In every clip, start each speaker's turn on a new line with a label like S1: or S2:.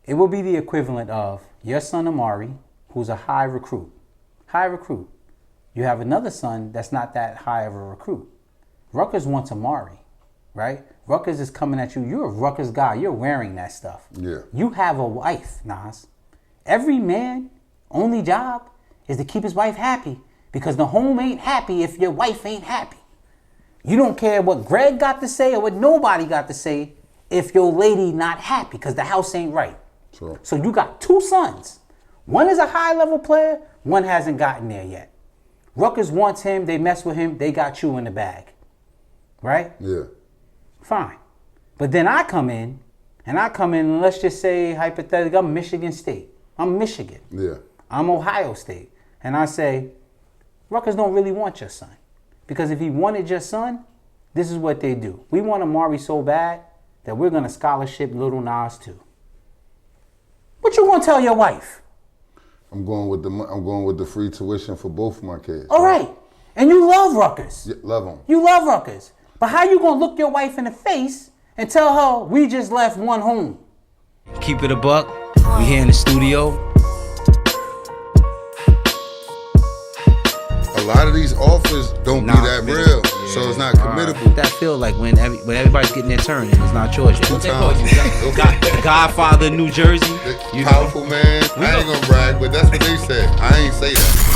S1: It will be the equivalent of your son Amari, who's a high recruit. High recruit. You have another son that's not that high of a recruit. Rutgers wants Amari, right? Rutgers is coming at you. You're a Rutgers guy. You're wearing that stuff.
S2: Yeah.
S1: You have a wife, Nas. Every man, only job is to keep his wife happy, because the home ain't happy if your wife ain't happy. You don't care what Greg got to say or what nobody got to say if your lady not happy, because the house ain't right.
S2: Sure.
S1: So you got two sons. One is a high-level player. One hasn't gotten there yet. Rutgers wants him. They mess with him. They got you in the bag. Right?
S2: Yeah.
S1: Fine. But then I come in, and let's just say, hypothetically, I'm Michigan State. I'm Michigan.
S2: Yeah.
S1: I'm Ohio State. And I say, Rutgers don't really want your son. Because if he wanted your son, this is what they do. We want Amari so bad that we're going to scholarship Little Nas too. What you going to tell your wife?
S2: I'm going with the free tuition for both of my kids.
S1: All right. And you love Rutgers.
S2: Yeah, love them.
S1: You love Rutgers. But how you going to look your wife in the face and tell her we just left one home?
S3: Keep it a buck. We here in the studio.
S2: A lot of these offers don't be that real, so it's not committable.
S3: That feel like when everybody's getting their turn and it's not yours. What they call you? The Godfather, New Jersey.
S2: You powerful man. I ain't gonna brag, but that's what they said. I ain't say that.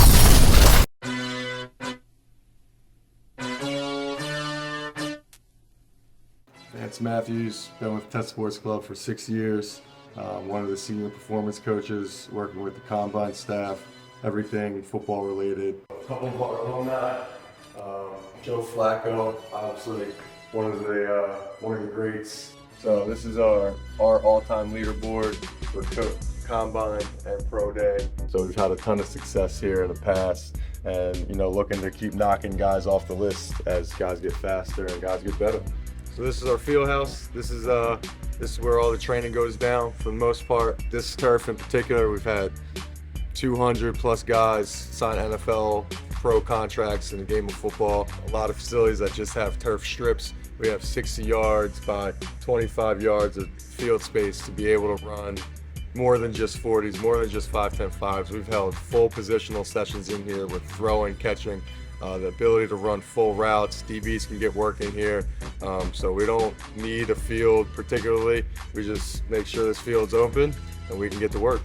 S4: Vance Matthews, been with Test Sports Club for 6 years. One of the senior performance coaches, working with the combine staff, everything football related. A couple of our alumni, Joe Flacco, obviously one of the greats. So this is our all-time leaderboard for combine and pro day. So we've had a ton of success here in the past, and looking to keep knocking guys off the list as guys get faster and guys get better. So this is our field house. This is where all the training goes down for the most part. This turf in particular, we've had 200 plus guys sign NFL pro contracts in the game of football. A lot of facilities that just have turf strips. We have 60 yards by 25 yards of field space to be able to run more than just 40s, more than just 5-10 5s. We've held full positional sessions in here with throwing, catching, the ability to run full routes. DBs can get work in here. So we don't need a field particularly. We just make sure this field's open and we can get to work.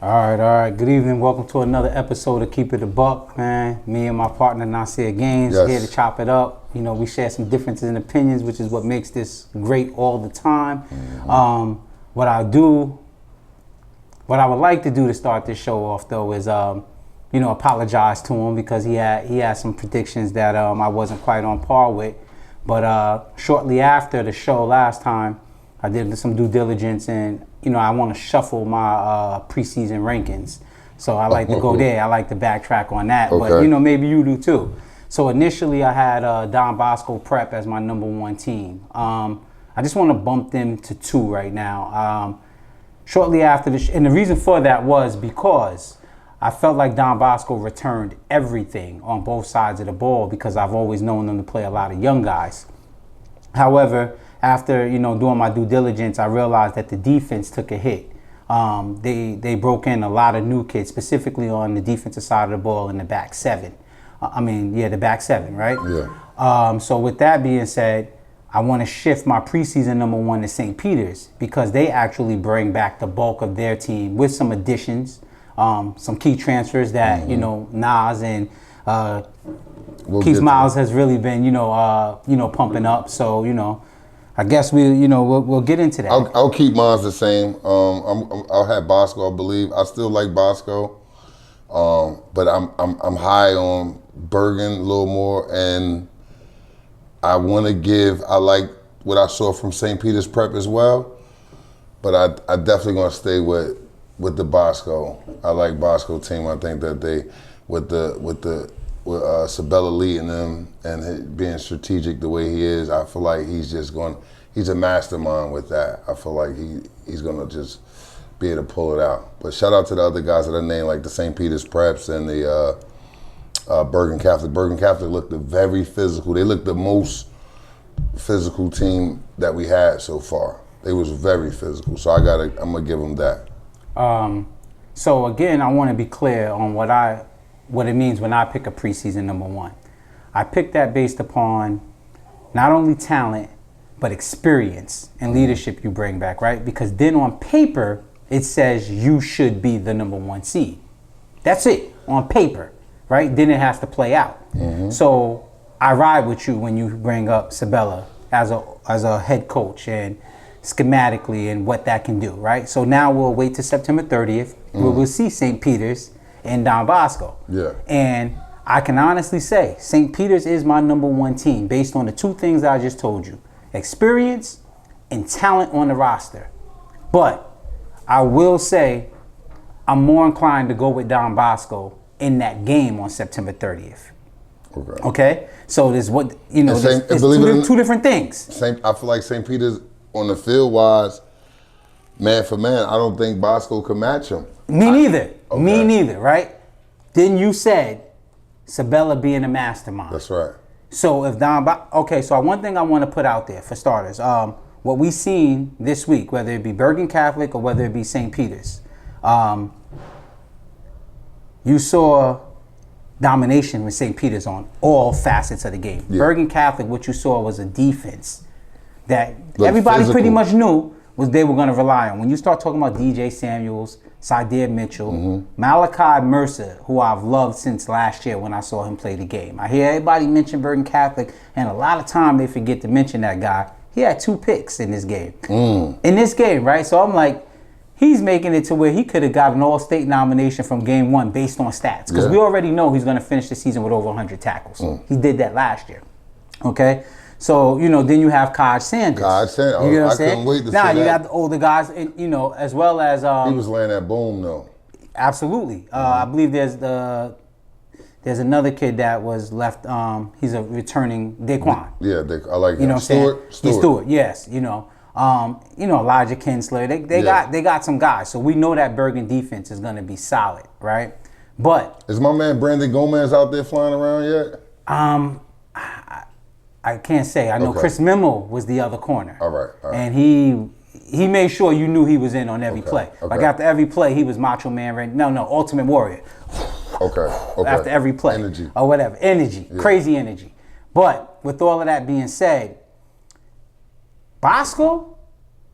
S1: All right. Good evening. Welcome to another episode of Keep It a Buck, man. Me and my partner Nasir Gaines here to chop it up. We share some differences in opinions, which is what makes this great all the time. Mm-hmm. What I would like to do to start this show off, though, is apologize to him, because he had some predictions that I wasn't quite on par with. But shortly after the show last time, I did some due diligence, and I want to shuffle my preseason rankings. So I like to go there. I like to backtrack on that.
S2: Okay.
S1: But maybe you do too. So initially I had Don Bosco Prep as my number one team. I just want to bump them to 2 right now. Shortly after and the reason for that was because I felt like Don Bosco returned everything on both sides of the ball, because I've always known them to play a lot of young guys. However, after doing my due diligence, I realized that the defense took a hit. They broke in a lot of new kids, specifically on the defensive side of the ball in the back 7. The back 7, right?
S2: Yeah.
S1: So with that being said, I want to shift my preseason number 1 to St. Peter's, because they actually bring back the bulk of their team with some additions, some key transfers that Nas and Keith Miles has really been pumping up. So I guess we'll get into that.
S2: I'll keep mine the same. I'll have Bosco, I believe. I still like Bosco, but I'm high on Bergen a little more, and I like what I saw from St. Peter's Prep as well, but I definitely gonna stay with the Bosco. I like Bosco team. I think that they with Sabella leading them and being strategic the way he is, I feel like he's a mastermind with that. I feel like he's gonna just be able to pull it out. But shout out to the other guys that I named, like the St. Peter's Preps and the Bergen Catholic. Bergen Catholic looked very physical. They looked the most physical team that we had so far. They was very physical, so I'm gonna give them that.
S1: So again, I want to be clear on what it means when I pick a preseason number one. I pick that based upon not only talent, but experience and leadership you bring back, right? Because then on paper, it says you should be the number one seed. That's it, on paper, right? Then it has to play out. So I ride with you when you bring up Sabella as a head coach and schematically and what that can do, right? So now we'll wait till September 30th, where we'll see St. Peter's and Don Bosco.
S2: Yeah.
S1: And I can honestly say St. Peter's is my number one team based on the two things I just told you: experience and talent on the roster. But I will say I'm more inclined to go with Don Bosco in that game on September 30th. Okay? So there's what, you know, there's two different things.
S2: I feel like St. Peter's on the field wise, man for man, I don't think Bosco could match him.
S1: Me neither, right? Then you said Sabella being a mastermind.
S2: That's right.
S1: So if so one thing I want to put out there for starters, what we seen this week, whether it be Bergen Catholic or whether it be St. Peter's, you saw domination with St. Peter's on all facets of the game.
S2: Yeah.
S1: Bergen Catholic, what you saw was a defense that
S2: Look,
S1: everybody
S2: physical.
S1: pretty much knew was they were going to rely on. When you start talking about DJ Samuels, Sydir Mitchell, Malachi Mercer, who I've loved since last year when I saw him play the game. I hear everybody mention Bergen Catholic, and a lot of time they forget to mention that guy. He had 2 picks in this game. In this game, right? So I'm like, he's making it to where he could have got an all-state nomination from game 1 based on stats. Because we already know he's going to finish the season with over 100 tackles. He did that last year. Okay? So, you know, then you have Kaj Sanders.
S2: Kaj Sanders.
S1: You know what I'm
S2: I
S1: saying?
S2: couldn't wait to see
S1: Now, you
S2: that.
S1: got the older guys, and, you know, as well as...
S2: He was laying that boom, though.
S1: Absolutely. I believe there's another kid that was left. He's a returning Daquan.
S2: Yeah, I like
S1: You know
S2: that.
S1: what I'm saying? Stewart, yes. You know, Elijah Kinsler. They got some guys. So we know that Bergen defense is going to be solid, right? But
S2: is my man Brandon Gomez out there flying around yet?
S1: I can't say. I know Chris Memo was the other corner.
S2: All right.
S1: And he made sure you knew he was in on every play. Like after every play, he was Macho Man. Ultimate Warrior.
S2: Okay.
S1: After every play.
S2: Energy.
S1: Or whatever. Energy. Yeah. Crazy energy. But with all of that being said, Bosco,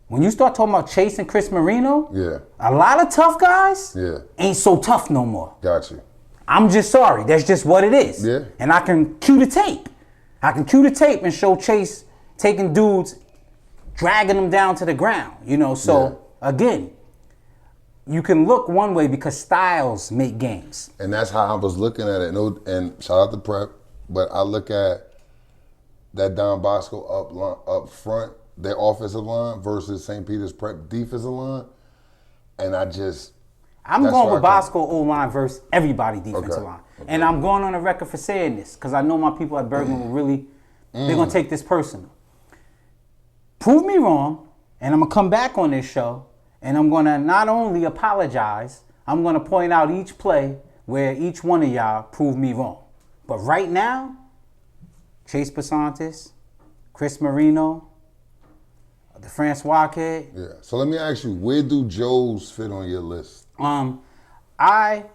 S1: when you start talking about Chase and Chris Marino, a lot of tough guys ain't so tough no more.
S2: Got you.
S1: I'm just sorry. That's just what it is.
S2: Yeah.
S1: And I can cue the tape. And show Chase taking dudes, dragging them down to the ground. You know, so again, you can look one way because styles make games.
S2: And that's how I was looking at it. And shout out to Prep, but I look at that Don Bosco up front, their offensive line versus St. Peter's Prep defensive line, and I'm
S1: going with Bosco O-line versus everybody defensive line. And I'm going on the record for saying this because I know my people at Bergen will really, they're going to take this personal. Prove me wrong, and I'm going to come back on this show, and I'm going to not only apologize, I'm going to point out each play where each one of y'all proved me wrong. But right now, Chase Pasantis, Chris Marino, the Francois kid.
S2: Yeah. So let me ask you, where do Joes fit on your list?
S1: I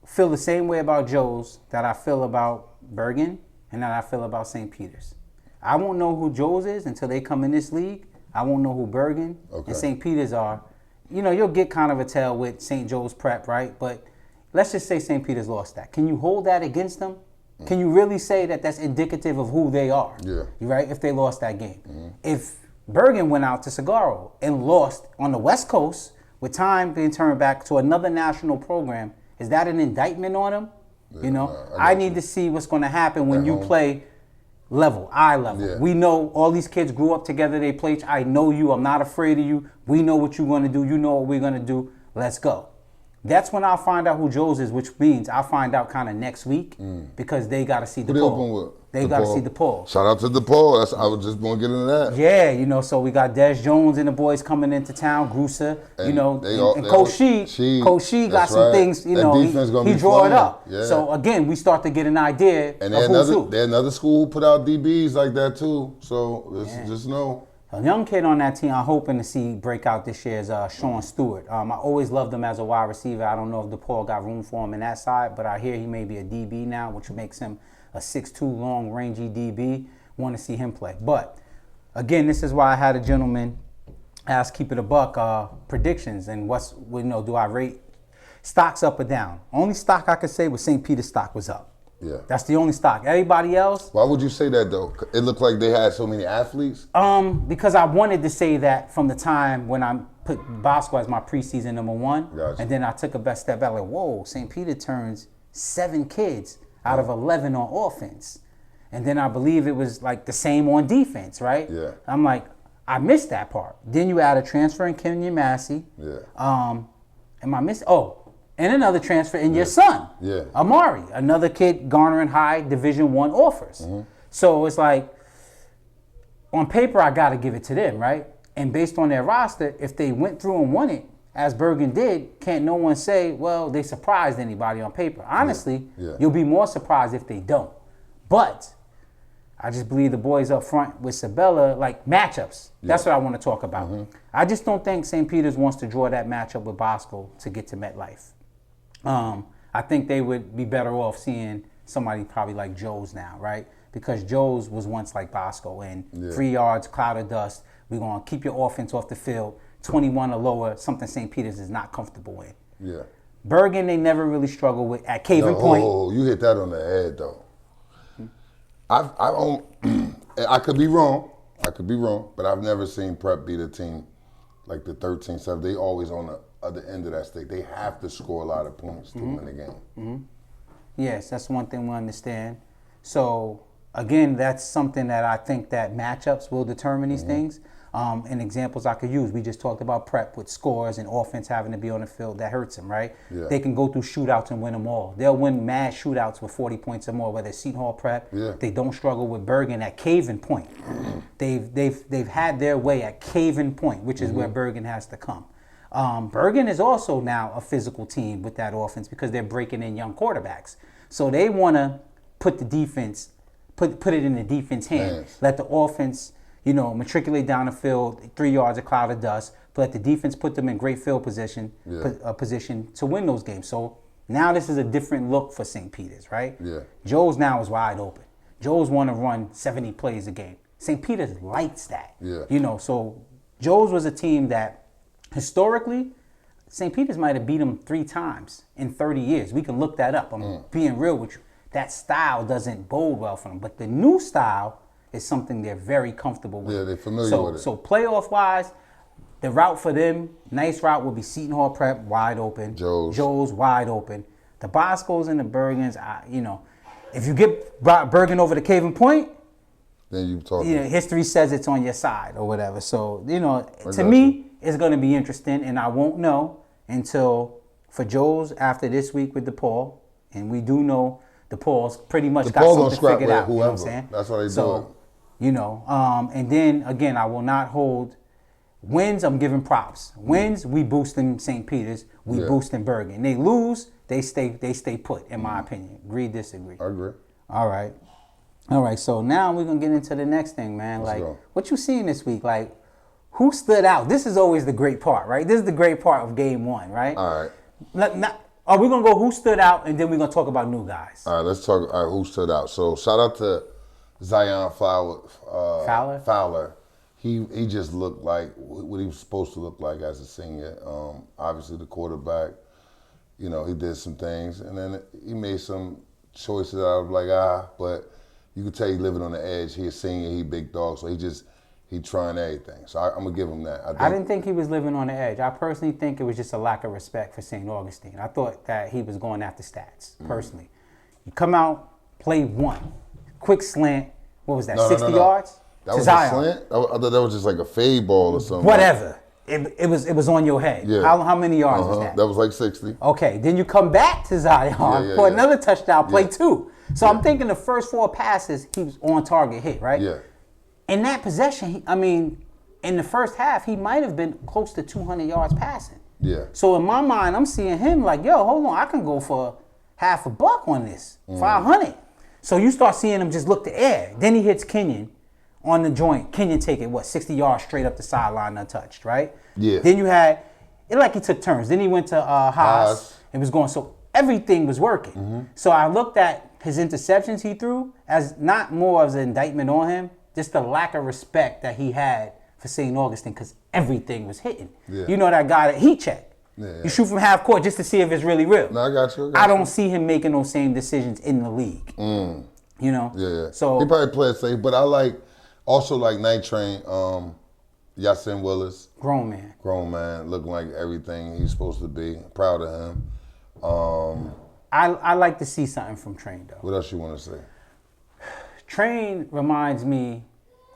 S1: feel the same way about Joe's that I feel about Bergen and that I feel about St. Peter's. I won't know who Joe's is until they come in this league. I won't know who Bergen and St. Peter's are. You know, you'll get kind of a tell with St. Joe's Prep, right? But let's just say St. Peter's lost that. Can you hold that against them? Can you really say that that's indicative of who they are?
S2: Yeah.
S1: Right? If they lost that game. If Bergen went out to Sagaro and lost on the West Coast with time being turned back to another national program, is that an indictment on them? Yeah, you know, I need to see what's going to happen when you play eye level. Yeah. We know all these kids grew up together. They play. I know you. I'm not afraid of you. We know what you're going to do. You know what we're going to do. Let's go. That's when I'll find out who Joe's is, which means I'll find out kind of next week because they got to see the
S2: Who they
S1: poll.
S2: open with?
S1: They got to see DePaul.
S2: Shout out to DePaul. I was just going to get into that.
S1: Yeah, so we got Des Jones and the boys coming into town, Grusa, and Coach Shee got some things, he draw it up. Yeah. So again, we start to get an idea
S2: and
S1: of who's who.
S2: There's another school who put out DBs like that too. So just know.
S1: A young kid on that team I'm hoping to see break out this year is Sean Stewart. I always loved him as a wide receiver. I don't know if DePaul got room for him in that side, but I hear he may be a DB now, which makes him a 6'2", long, rangy DB. Want to see him play. But, again, this is why I had a gentleman ask, keep it a buck, predictions and do I rate stocks up or down? Only stock I could say was St. Peter's stock was up.
S2: Yeah.
S1: That's the only stock. Everybody else.
S2: Why would you say that, though? It looked like they had so many athletes?
S1: Because I wanted to say that from the time when I put Bosco as my preseason number 1.
S2: Gotcha.
S1: And then I took a best step back, like, whoa, St. Peter turns 7 kids out of 11 on offense. And then I believe it was like the same on defense, right?
S2: Yeah.
S1: I'm like, I missed that part. Then you add a transfer in Kenyon Massey.
S2: Yeah.
S1: Am I missing? Oh, and another transfer in your son.
S2: Yeah.
S1: Amari, another kid garnering high Division I offers. Mm-hmm. So it's like, on paper, I got to give it to them, right? And based on their roster, if they went through and won it, as Bergen did, can't no one say, well, they surprised anybody on paper. Honestly, you'll be more surprised if they don't. But I just believe the boys up front with Sabella, like matchups. That's what I want to talk about. Mm-hmm. I just don't think St. Peter's wants to draw that matchup with Bosco to get to MetLife. I think they would be better off seeing somebody probably like Joe's now, right? Because Joe's was once like Bosco, and 3 yards, cloud of dust. We're going to keep your offense off the field. 21 or lower, something St. Peter's is not comfortable in.
S2: Yeah.
S1: Bergen, they never really struggled with at Caven Point.
S2: Oh, you hit that on the head, though. I could be wrong. But I've never seen Prep beat a team like the 13-7. They always on the other end of that stick. They have to score a lot of points to win the game. Mm-hmm.
S1: Yes, that's one thing we understand. So, again, that's something that I think that matchups will determine these things. And examples I could use. We just talked about Prep with scores and offense having to be on the field. That hurts them, right? Yeah. They can go through shootouts and win them all. They'll win mad shootouts with 40 points or more, whether it's Seton Hall Prep. Yeah. They don't struggle with Bergen at Caven Point. They've had their way at Caven Point, which is where Bergen has to come. Bergen is also now a physical team with that offense because they're breaking in young quarterbacks. So they want to put the defense, put it in the defense hand. Nice. Let the offense, matriculate down the field, 3 yards, a cloud of dust, but let the defense put them in great field position to win those games. So now this is a different look for St. Peter's, right? Yeah. Joe's now is wide open. Joe's want to run 70 plays a game. St. Peter's likes that. Yeah. So Joe's was a team that historically, St. Peter's might have beat them 3 times in 30 years. We can look that up. I'm being real with you. That style doesn't bode well for them. But the new style is something they're very comfortable with.
S2: Yeah, they're familiar with it.
S1: So playoff-wise, the route for them, nice route would be Seton Hall Prep, wide open. Joe's wide open. The Boscos and the Bergens, if you get Bergen over the Caven Point,
S2: then you talk.
S1: History says it's on your side or whatever. So, to me, it's going to be interesting, and I won't know until for Joe's after this week with DePaul, and we do know DePaul's pretty much got something figured out.
S2: Whoever. You know what I'm saying? That's how they do it.
S1: And then again, I will not hold wins. I'm giving props. Wins, we boosting St. Peter's. We boosting Bergen. They lose, they stay put. In my opinion, agree, disagree.
S2: I agree.
S1: All right. So now we're gonna get into the next thing, man. Let's go. What you seeing this week? Like, who stood out? This is always the great part, right? This is the great part of game 1, right?
S2: All right.
S1: We're gonna go who stood out, and then we're gonna talk about new guys.
S2: All right. Let's talk. All right, who stood out? So shout out to Zion Fowler. He just looked like what he was supposed to look like as a senior. Obviously, the quarterback, he did some things, and then he made some choices out of but you could tell he living on the edge. He a senior, he big dog, so he trying everything. So I'm gonna give him that.
S1: I didn't think he was living on the edge. I personally think it was just a lack of respect for St. Augustine. I thought that he was going after stats, personally. You come out, play 1. Quick slant. What was that? 60 yards?
S2: That was a slant? I thought that was just like a fade ball or something.
S1: Whatever. It was on your head. Yeah. How many yards was that?
S2: That was like 60.
S1: Okay. Then you come back to Zion for another touchdown, play 2. So I'm thinking the first 4 passes, he was on target hit, right?
S2: Yeah.
S1: In that possession, in the first half, he might have been close to 200 yards passing.
S2: Yeah.
S1: So in my mind, I'm seeing him like, yo, hold on, I can go for $500 on this, 500. So you start seeing him just look the air. Then he hits Kenyon on the joint. Kenyon take it, 60 yards straight up the sideline untouched, right?
S2: Yeah.
S1: Then you had, it like he took turns. Then he went to Haas and was going, so everything was working. So I looked at his interceptions he threw as not more of an indictment on him, just the lack of respect that he had for St. Augustine because everything was hitting.
S2: Yeah.
S1: You know that guy that heat check.
S2: Yeah.
S1: You shoot from half court just to see if it's really real.
S2: No, I got you.
S1: I don't see him making those same decisions in the league. You know?
S2: Yeah.
S1: So
S2: he probably played safe, but I also like Night Train, Yasin Willis.
S1: grown man.
S2: Looking like everything he's supposed to be. Proud of him.
S1: I like to see something from Train though.
S2: What else you want to say?
S1: Train reminds me,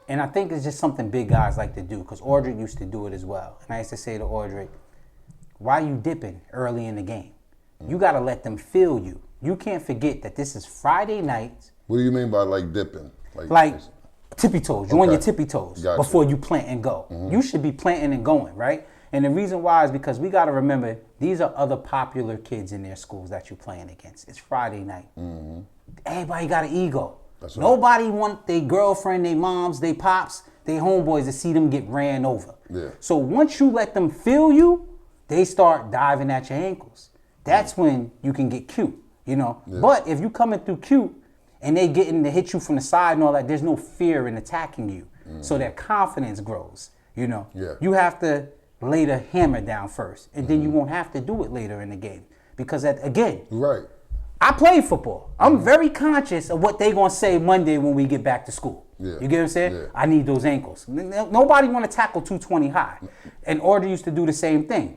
S1: and I think it's just something big guys like to do, because Audric used to do it as well. And I used to say to Audric, why you dipping early in the game? You got to let them feel you. You can't forget that this is Friday night.
S2: What do you mean by dipping?
S1: Like tippy toes. You on your tippy toes
S2: Gotcha.
S1: before you plant and go. You should be planting and going, right? And the reason why is because we got to remember these are other popular kids in their schools that you're playing against. It's Friday night. Everybody got an ego.
S2: That's right.
S1: Nobody want their girlfriend, their moms, their pops, their homeboys to see them get ran over.
S2: Yeah.
S1: So once you let them feel you, they start diving at your ankles. That's when you can get cute, you know.
S2: Yeah.
S1: But if you coming through cute and they getting to hit you from the side and all that, there's no fear in attacking you. So their confidence grows, you know.
S2: Yeah.
S1: You have to lay the hammer down first, and then you won't have to do it later in the game. Because again,
S2: Right.
S1: I play football. I'm very conscious of what they gonna say Monday when we get back to school.
S2: Yeah.
S1: You get what I'm saying?
S2: Yeah.
S1: I need those ankles. Nobody want to tackle 220 high. And Audrey used to do the same thing.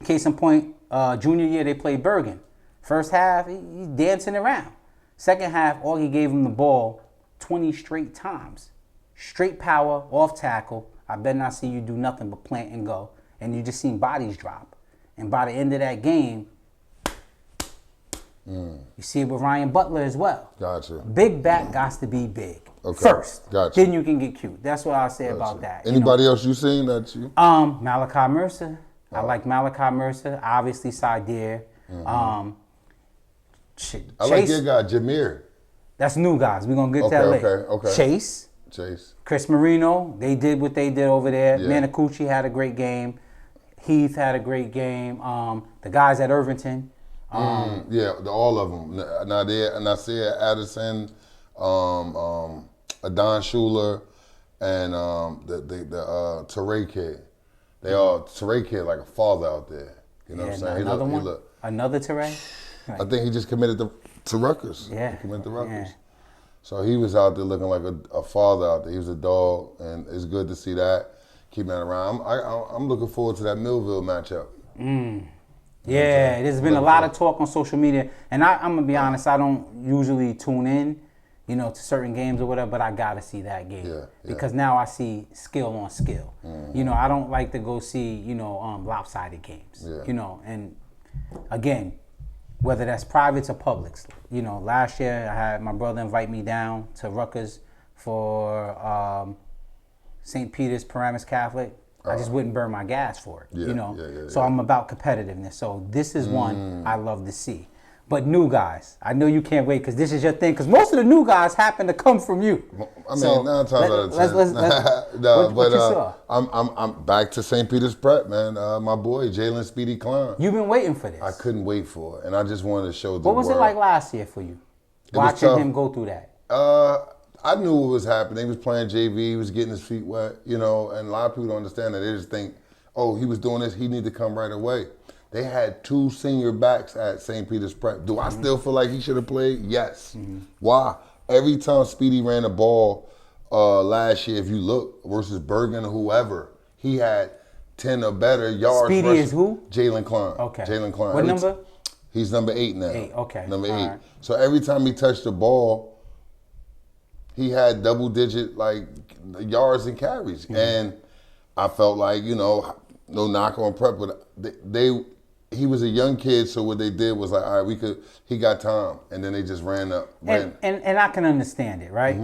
S1: Case in point, junior year they played Bergen. First half, he's dancing around. Second half, Augie gave him the ball 20 straight times. Straight power, off tackle. I better not see you do nothing but plant and go. And you just seen bodies drop. And by the end of that game, you see it with Ryan Butler as well.
S2: Gotcha.
S1: Big back got to be big.
S2: Okay.
S1: First.
S2: Gotcha.
S1: Then you can get cute. That's what I'll say about that.
S2: Anybody else you seen that you?
S1: Malachi Mercer. I like Malachi Mercer. Obviously, Sadir. Chase.
S2: I like your guy, Jameer.
S1: That's new guys. We're going to get to that later.
S2: Okay.
S1: Chase. Chris Marino. They did what they did over there.
S2: Yeah.
S1: Manacucci had a great game. Heath had a great game. The guys at Irvington.
S2: All of them. Nasir Addison, Adon Schuler, and the Teray kid. They all Teray kid like a father out there. You know what I'm saying?
S1: Another one. Another Teray.
S2: I think he just committed to Rutgers.
S1: Yeah.
S2: He committed to Rutgers.
S1: Yeah.
S2: So he was out there looking like a father out there. He was a dog, and it's good to see that. Keep that around. I'm looking forward to that Millville matchup.
S1: Yeah, there's been a lot of talk on social media, and I'm gonna be honest, I don't usually tune in, to certain games or whatever, but I gotta see that game because now I see skill on skill. I don't like to go see lopsided games. And again, whether that's privates or publics. Last year I had my brother invite me down to Rutgers for St. Peter's Paramus Catholic. I just wouldn't burn my gas for it, So I'm about competitiveness. So this is one I love to see. But new guys, I know you can't wait because this is your thing. Because most of the new guys happen to come from you.
S2: I mean, 9 times out of 10.
S1: What you saw?
S2: I'm back to St. Peter's Prep, man. My boy Jalen Speedy Klein.
S1: You've been waiting for this.
S2: I couldn't wait for it, and I just wanted to show the
S1: What was
S2: world.
S1: it like last year for you? Watching him go through that.
S2: I knew what was happening. He was playing JV. He was getting his feet wet, and a lot of people don't understand that. They just think, oh, he was doing this. He need to come right away. They had 2 senior backs at St. Peter's Prep. Do I still feel like he should have played? Yes. Why? Every time Speedy ran the ball last year, if you look, versus Bergen or whoever, he had 10 or better yards.
S1: Speedy is who?
S2: Jalen Klein.
S1: Okay.
S2: Jalen Klein.
S1: What number?
S2: He's number 8 now.
S1: 8, okay.
S2: Number 8.
S1: Right.
S2: So every time he touched the ball, he had double-digit yards and carries, and I felt like no knock on Prep, but he was a young kid, so what they did was like, all right, he got time, and then they just ran up.
S1: And I can understand it, right?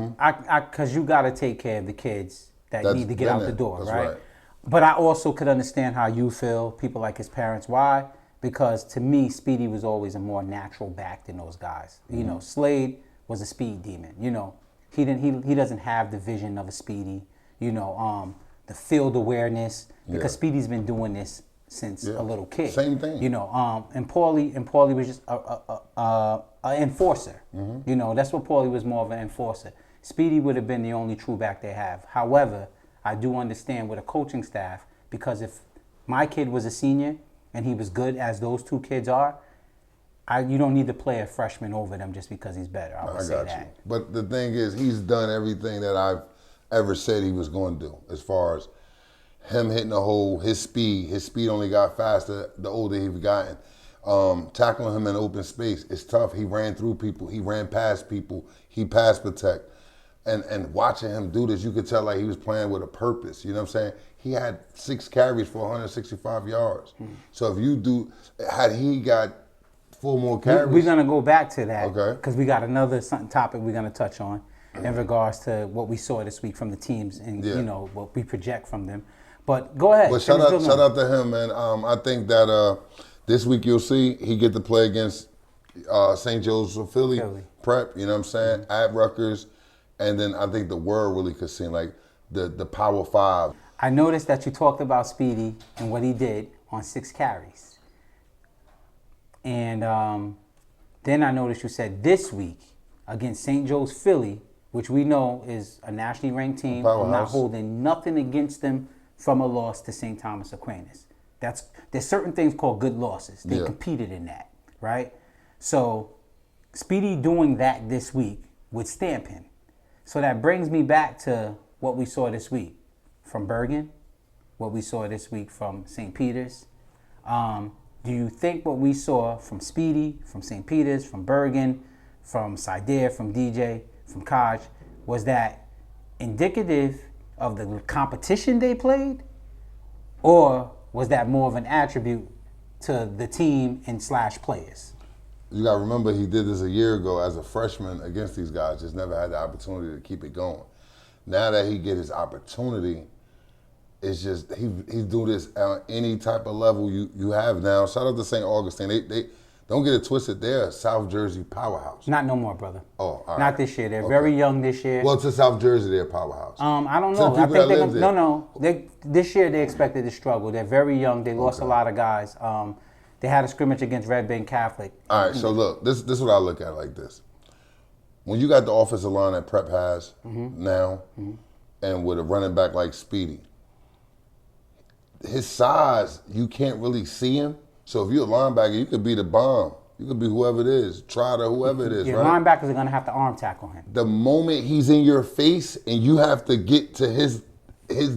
S1: Because you got to take care of the kids that need to get out the door, right? But I also could understand how you feel, people like his parents. Why? Because to me, Speedy was always a more natural back than those guys. You know, Slade was a speed demon. You know, he doesn't have the vision of a Speedy. You know, the field awareness, because Speedy's been doing this since a little kid.
S2: Same thing.
S1: You know, and Paulie was just a enforcer. You know, that's what Paulie was, more of an enforcer. Speedy would have been the only true back they have. However, I do understand with a coaching staff, because if my kid was a senior and he was good as those two kids are, you don't need to play a freshman over them just because he's better. I would say that.
S2: But the thing is, he's done everything that I've ever said he was going to do, as far as him hitting the hole, his speed only got faster the older he's gotten. Tackling him in open space, it's tough. He ran through people, he ran past people, he pass protect. And watching him do this, you could tell like he was playing with a purpose. You know what I'm saying? He had 6 carries for 165 yards. So had he got 4 more carries.
S1: We're going to go back to that.
S2: Okay.
S1: Because we got another topic we're going to touch on in regards to what we saw this week from the teams and, you know, what we project from them. But go ahead.
S2: But shout out to him, man. I think that this week you'll see he get to play against St. Joseph Philly Prep, you know what I'm saying, at Rutgers. And then I think the world really could see like the Power 5.
S1: I noticed that you talked about Speedy and what he did on 6 carries. And then I noticed you said this week against St. Joe's Philly, which we know is a nationally ranked team. I'm not holding nothing against them from a loss to St. Thomas Aquinas. There's certain things called good losses. They competed in that, right? So Speedy doing that this week would stamp him. So that brings me back to what we saw this week from Bergen, what we saw this week from St. Peter's. Do you think what we saw from Speedy, from St. Peter's, from Bergen, from C.L.T.A, from DJ, from Kaj, was that indicative of the competition they played? Or was that more of an attribute to the team and / players?
S2: You got to remember he did this a year ago as a freshman against these guys, just never had the opportunity to keep it going. Now that he get his opportunity, it's just he do this at any type of level you have now. Shout out to St. Augustine. They don't get it twisted. They're a South Jersey powerhouse.
S1: Not no more, brother.
S2: Oh, all right.
S1: Not this year. They're very young this year.
S2: Well, to South Jersey, they're a powerhouse.
S1: I don't know. I think this year they expected to struggle. They're very young. They lost a lot of guys. They had a scrimmage against Red Bank Catholic.
S2: All right, so look, this is what I look at like this. When you got the offensive line that Prep has now, and with a running back like Speedy, his size, you can't really see him. So if you're a linebacker, you could be the bomb. You could be whoever it is, Trotter, whoever it is, right?
S1: Linebackers are going to have to arm tackle him.
S2: The moment he's in your face and you have to get to his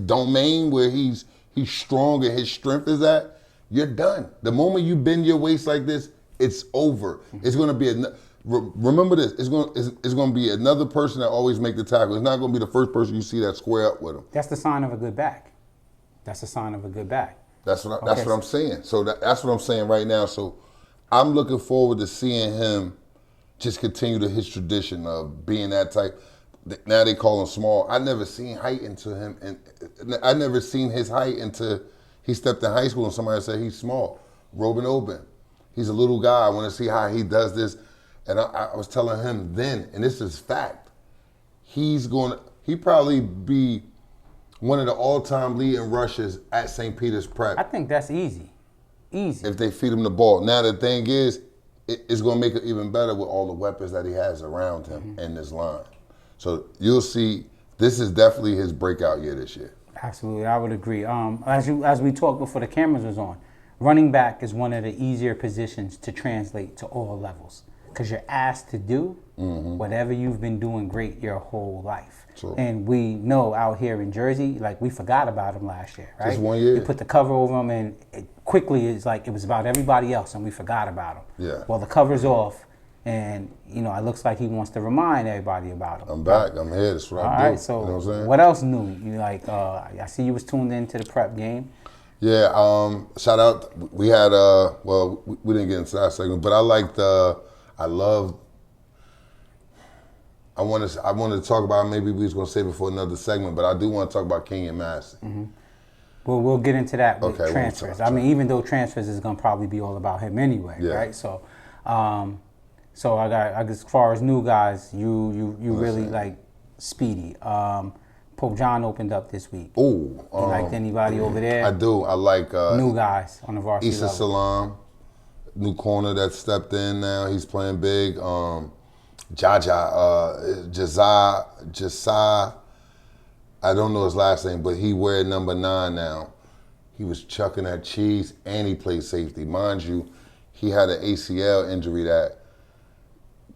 S2: domain where he's strong and his strength is at, you're done. The moment you bend your waist like this, it's over. It's going to be remember this. It's going to be another person that always make the tackle. It's not going to be the first person you see that square up with him.
S1: That's the sign of a good back. That's the sign of a good back.
S2: That's what I'm saying. So that's what I'm saying right now. So I'm looking forward to seeing him just continue his tradition of being that type. Now they call him small. I never seen height into him, and I never seen his height until he stepped in high school and somebody said he's small. Robin Oben, he's a little guy. I want to see how he does this. And I was telling him then, and this is fact, he probably be one of the all-time leading rushers at St. Peter's Prep.
S1: I think that's easy. Easy.
S2: If they feed him the ball. Now the thing is, it's going to make it even better with all the weapons that he has around him in this line. So you'll see, this is definitely his breakout year this year.
S1: Absolutely, I would agree. As we talked before the cameras was on, running back is one of the easier positions to translate to all levels because you're asked to do whatever you've been doing great your whole life.
S2: True.
S1: And we know out here in Jersey, like we forgot about him last year, right?
S2: Just 1 year.
S1: We put the cover over him, and quickly it's like it was about everybody else, and we forgot about him.
S2: Yeah.
S1: Well, the cover's off. And, it looks like he wants to remind everybody about him.
S2: I'm back. I'm here. That's what I do.
S1: All right, so
S2: you know what I'm saying?
S1: what else new? I see you was tuned into the Prep game.
S2: Yeah, shout out. We had well, we didn't get into that segment, but I liked I love. I want to talk about, maybe we was gonna save it for another segment, but I do want to talk about Kenyon Massey.
S1: Mm-hmm. Well, we'll get into that with
S2: Okay,
S1: transfers. I mean, even though transfers is gonna probably be all about him anyway,
S2: Yeah.
S1: right? So, so I guess as far as new guys, you really like Speedy. Pope John opened up this week.
S2: Oh,
S1: You liked anybody over there?
S2: I do. I like
S1: New guys on the varsity
S2: Issa
S1: level.
S2: Salam, new corner that stepped in now. He's playing big. Jazai, I don't know his last name, but he wear number 9 now. He was chucking that cheese and he played safety. Mind you, he had an ACL injury that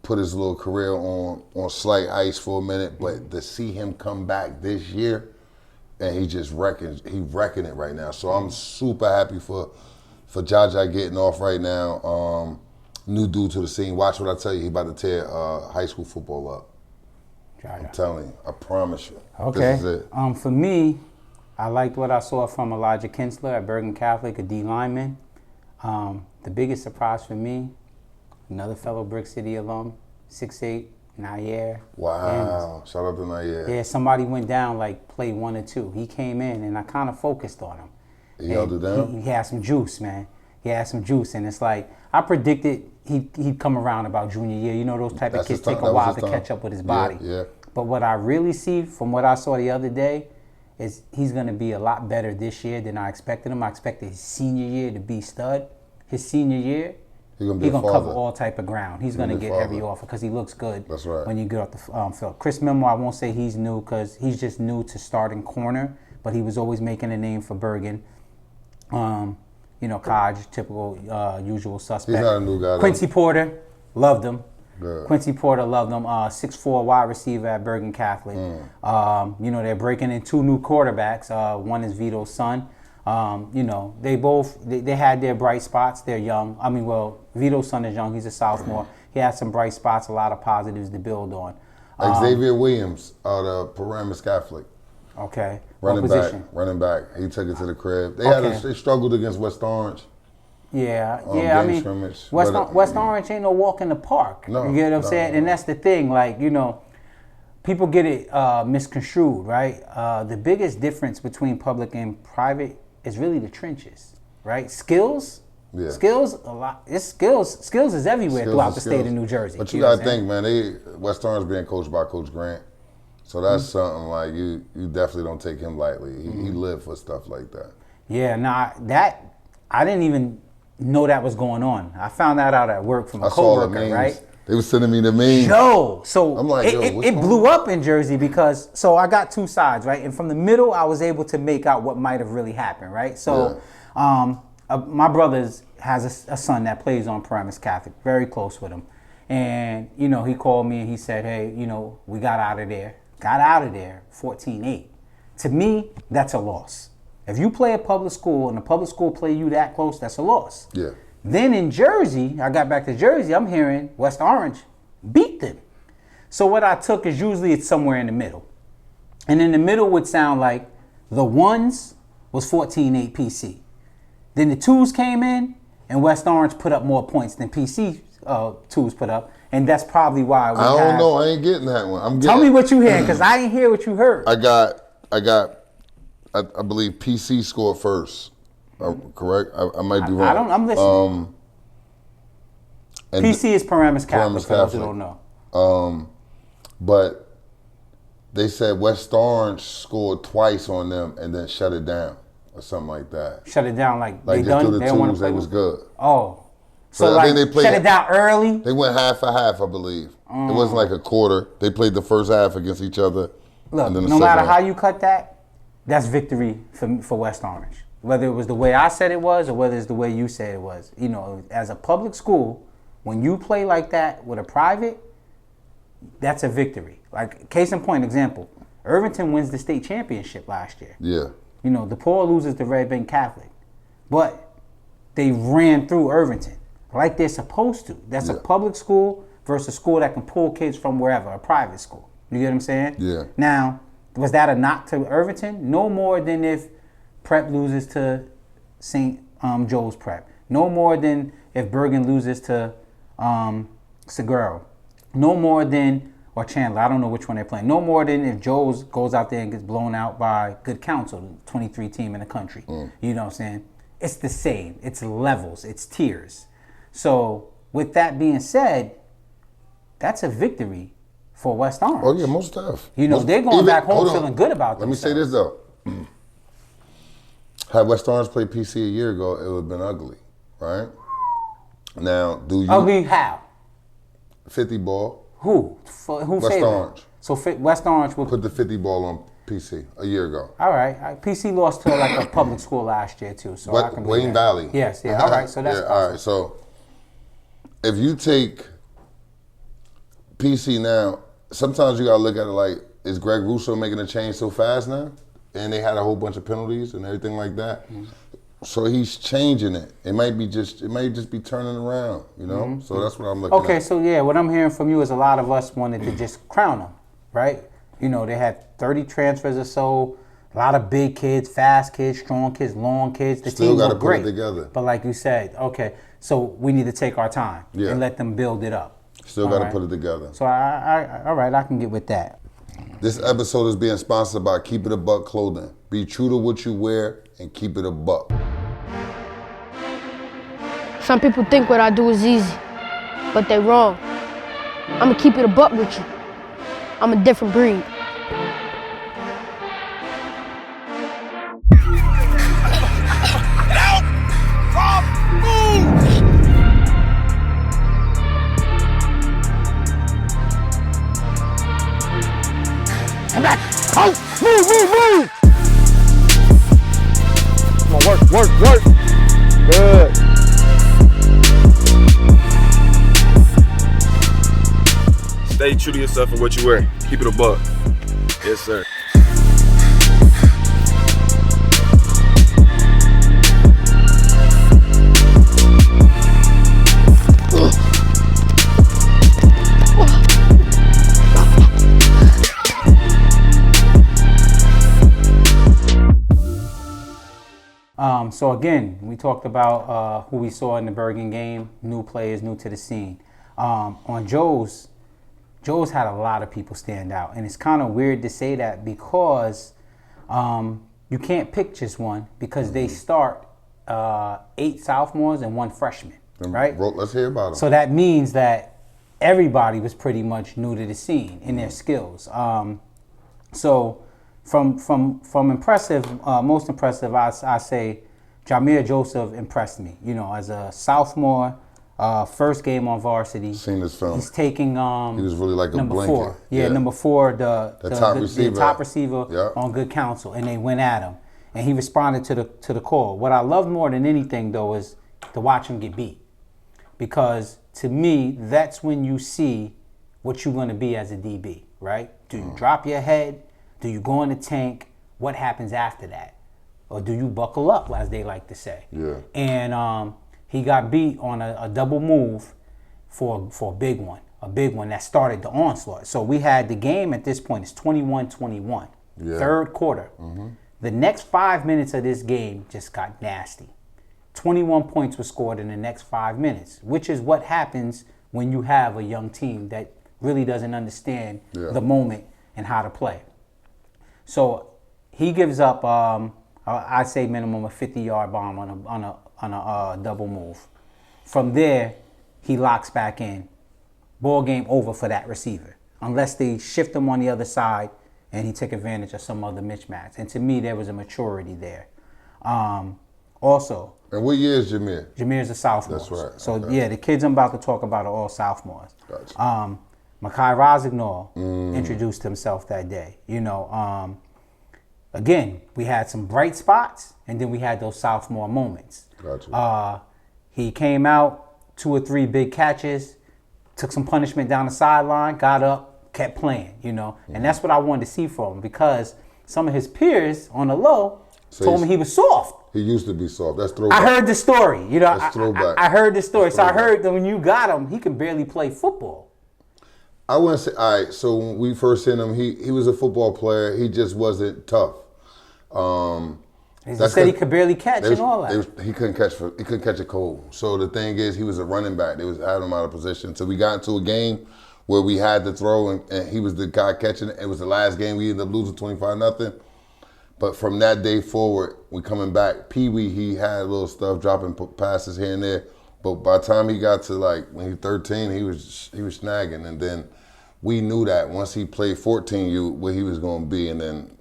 S2: put his little career on slight ice for a minute, but to see him come back this year, and he just wrecking it right now. So I'm super happy for Jaja getting off right now. New dude to the scene. Watch what I tell you. He about to tear high school football up. I'm telling you. I promise you.
S1: Okay.
S2: This is it.
S1: For me, I liked what I saw from Elijah Kinsler at Bergen Catholic, a D lineman. The biggest surprise for me, another fellow Brick City alum, 6'8", Nair.
S2: Wow. Shout out to Nair.
S1: Yeah, somebody went down like play 1 or 2. He came in and I kind of focused on him.
S2: He held it down?
S1: He had some juice, man. He had some juice, and it's like I predicted he'd come around about junior year. You know, those type of kids take a while to catch up with his body.
S2: Yeah.
S1: But what I really see from what I saw the other day is he's going to be a lot better this year than I expected him. I expected his senior year to be stud. His senior year, he's going to cover all type of ground. He's going to get every offer because he looks good.
S2: That's right.
S1: When you get off the field. Chris Memo, I won't say he's new because he's just new to starting corner, but he was always making a name for Bergen. You know, Kaj, typical usual suspect.
S2: He's not a new guy.
S1: Quincy Porter, loved him.
S2: Good.
S1: Quincy Porter loved him. 6'4" wide receiver at Bergen Catholic. You know, they're breaking in 2 new quarterbacks. One is Vito's son. You know, they had their bright spots. They're young. I mean, well, Vito's son is young. He's a sophomore. He had some bright spots, a lot of positives to build on.
S2: Xavier Williams out of Paramus Catholic.
S1: Okay.
S2: Running
S1: position?
S2: back. He took it to the crib. They struggled against West Orange.
S1: Yeah. I mean, West Orange ain't no walk in the park.
S2: No,
S1: you get what I'm saying? And that's the thing. Like, you know, people get it misconstrued, right? The biggest difference between public and private is really the trenches, right? Skills.
S2: Yeah.
S1: Skills, a lot. It's skills. Skills is everywhere throughout the state of New Jersey.
S2: But you gotta think, man. West Orange being coached by Coach Grant, so that's something like you definitely don't take him lightly. He lived for stuff like that.
S1: Yeah, that I didn't even know that was going on. I found that out at work from a coworker, right?
S2: They were sending me the memes.
S1: So
S2: I'm like,
S1: it blew up in Jersey because I got 2 sides, right? And from the middle, I was able to make out what might have really happened, right? So, my brother has a son that plays on Paramus Catholic, very close with him. And, you know, he called me and he said, hey, you know, we got out of there 14-8. To me, that's a loss. If you play a public school and the public school play you that close, that's a loss.
S2: Yeah.
S1: Then in Jersey, I got back to Jersey, I'm hearing West Orange beat them. So what I took is usually it's somewhere in the middle. And in the middle would sound like the 1s was 14-8 PC. Then the 2s came in and West Orange put up more points than PC 2s put up. And that's probably why
S2: I don't know. I ain't getting that one.
S1: Tell me what you hear, because I ain't hear what you heard.
S2: I believe PC scored first. Correct? I might be wrong.
S1: I'm listening. PC is Paramus Catholic, for those who don't know.
S2: But they said West Orange scored twice on them and then shut it down or something like that.
S1: Shut it down like
S2: they
S1: done?
S2: Through the
S1: they don't want to
S2: twos,
S1: play
S2: they was good.
S1: Oh. So
S2: I
S1: like
S2: think they played,
S1: shut it down early?
S2: They went half for half, I believe. It wasn't like a quarter. They played the first half against each other.
S1: Look, no matter how you cut that, that's victory for West Orange. Whether it was the way I said it was or whether it's the way you said it was. You know, as a public school, when you play like that with a private, that's a victory. Like, case in point, example, Irvington wins the state championship last year.
S2: Yeah.
S1: You know, DePaul loses to Red Bank Catholic. But they ran through Irvington like they're supposed to. That's a public school versus a school that can pull kids from wherever, a private school. You get what I'm saying?
S2: Yeah.
S1: Now, was that a knock to Irvington? No more than if Prep loses to St. Joe's Prep. No more than if Bergen loses to Seguro. No more than, or Chandler, I don't know which one they're playing. No more than if Joe's goes out there and gets blown out by Good Counsel, 23 team in the country. You know what I'm saying? It's the same. It's levels. It's tiers. So with that being said, that's a victory for West Orange.
S2: Oh yeah, most stuff.
S1: You know, they're going back home feeling good about
S2: Let
S1: themselves.
S2: me say this though. Had West Orange played PC a year ago, it would have been ugly, right? Now, do you
S1: Ugly how?
S2: 50 ball?
S1: Who
S2: West
S1: favored?
S2: Orange.
S1: So West Orange will
S2: Put the 50 ball on PC a year ago.
S1: All right. PC lost to like a public school last year too, so I can believe
S2: Wayne
S1: that.
S2: Valley.
S1: Yes, yeah. All right, so that's
S2: yeah. All right, so if you take PC now, sometimes you gotta look at it like, is Greg Russo making a change so fast now? And they had a whole bunch of penalties and everything like that. So he's changing it. It might just be turning around, you know? So that's what I'm looking at.
S1: Okay, so yeah, what I'm hearing from you is a lot of us wanted to just crown them, right? You know, they had 30 transfers or so, a lot of big kids, fast kids, strong kids, long kids. The
S2: Still
S1: team
S2: gotta
S1: looked
S2: put it
S1: great.
S2: together.
S1: But like you said, okay, so we need to take our time and let them build it up.
S2: Still got to put it together.
S1: So all right, I can get with that.
S2: This episode is being sponsored by Keep It a Buck Clothing. Be true to what you wear and keep it a buck.
S5: Some people think what I do is easy, but they wrong. I'ma keep it a buck with you. I'm a different breed.
S6: Move! Come on, work. Good.
S7: Stay true to yourself and what you wear. Keep it a buck. Yes, sir.
S1: So again, we talked about who we saw in the Bergen game, new players, new to the scene. On Joe's had a lot of people stand out, and it's kind of weird to say that because you can't pick just one because they start 8 sophomores and 1 freshman, right?
S2: Let's hear about them.
S1: So that means that everybody was pretty much new to the scene in their skills. So from impressive, most impressive, I say Jameer Joseph impressed me. You know, as a sophomore, first game on varsity.
S2: Seen this film.
S1: He's taking
S2: he was really like a
S1: number
S2: blanket.
S1: 4. Yeah, number 4, the top receiver on Good Counsel, and they went at him, and he responded to the call. What I love more than anything though is to watch him get beat, because to me that's when you see what you're going to be as a DB, right? Do you drop your head? Do you go in the tank? What happens after that? Or do you buckle up, as they like to say?
S2: Yeah.
S1: And he got beat on a double move for a big one that started the onslaught. So we had the game at this point is 21-21, third quarter. The next 5 minutes of this game just got nasty. 21 points were scored in the next 5 minutes, which is what happens when you have a young team that really doesn't understand the moment and how to play. So he gives up, I'd say minimum a 50-yard bomb on a double move. From there, he locks back in. Ball game over for that receiver, unless they shift him on the other side and he took advantage of some other mismatch. And to me, there was a maturity there. Also.
S2: And what year is Jameer?
S1: Jameer's a sophomore.
S2: That's right.
S1: So
S2: okay.
S1: yeah, the kids I'm about to talk about are all sophomores.
S2: Gotcha.
S1: Makai Rosignol introduced himself that day. You know, again, we had some bright spots, and then we had those sophomore moments.
S2: Gotcha.
S1: He came out, 2 or 3 big catches, took some punishment down the sideline, got up, kept playing, you know. And that's what I wanted to see from him, because some of his peers on the low told me he was soft.
S2: He used to be soft. That's throwback.
S1: I heard the story. You know,
S2: That's throwback.
S1: I heard the story. So I heard that when you got him, he can barely play football.
S2: I wouldn't say, all right, so when we first seen him, he was a football player. He just wasn't tough.
S1: They said he could barely catch and all that.
S2: He couldn't catch a cold. So the thing is, he was a running back. They was had him out of position. So we got into a game where we had to throw, and he was the guy catching it. It was the last game. We ended up losing 25-0. But from that day forward, we coming back. Pee Wee, he had little stuff, dropping passes here and there. But by the time he got to like when he was 13, he was snagging. And then we knew that once he played 14, where he was going to be, and then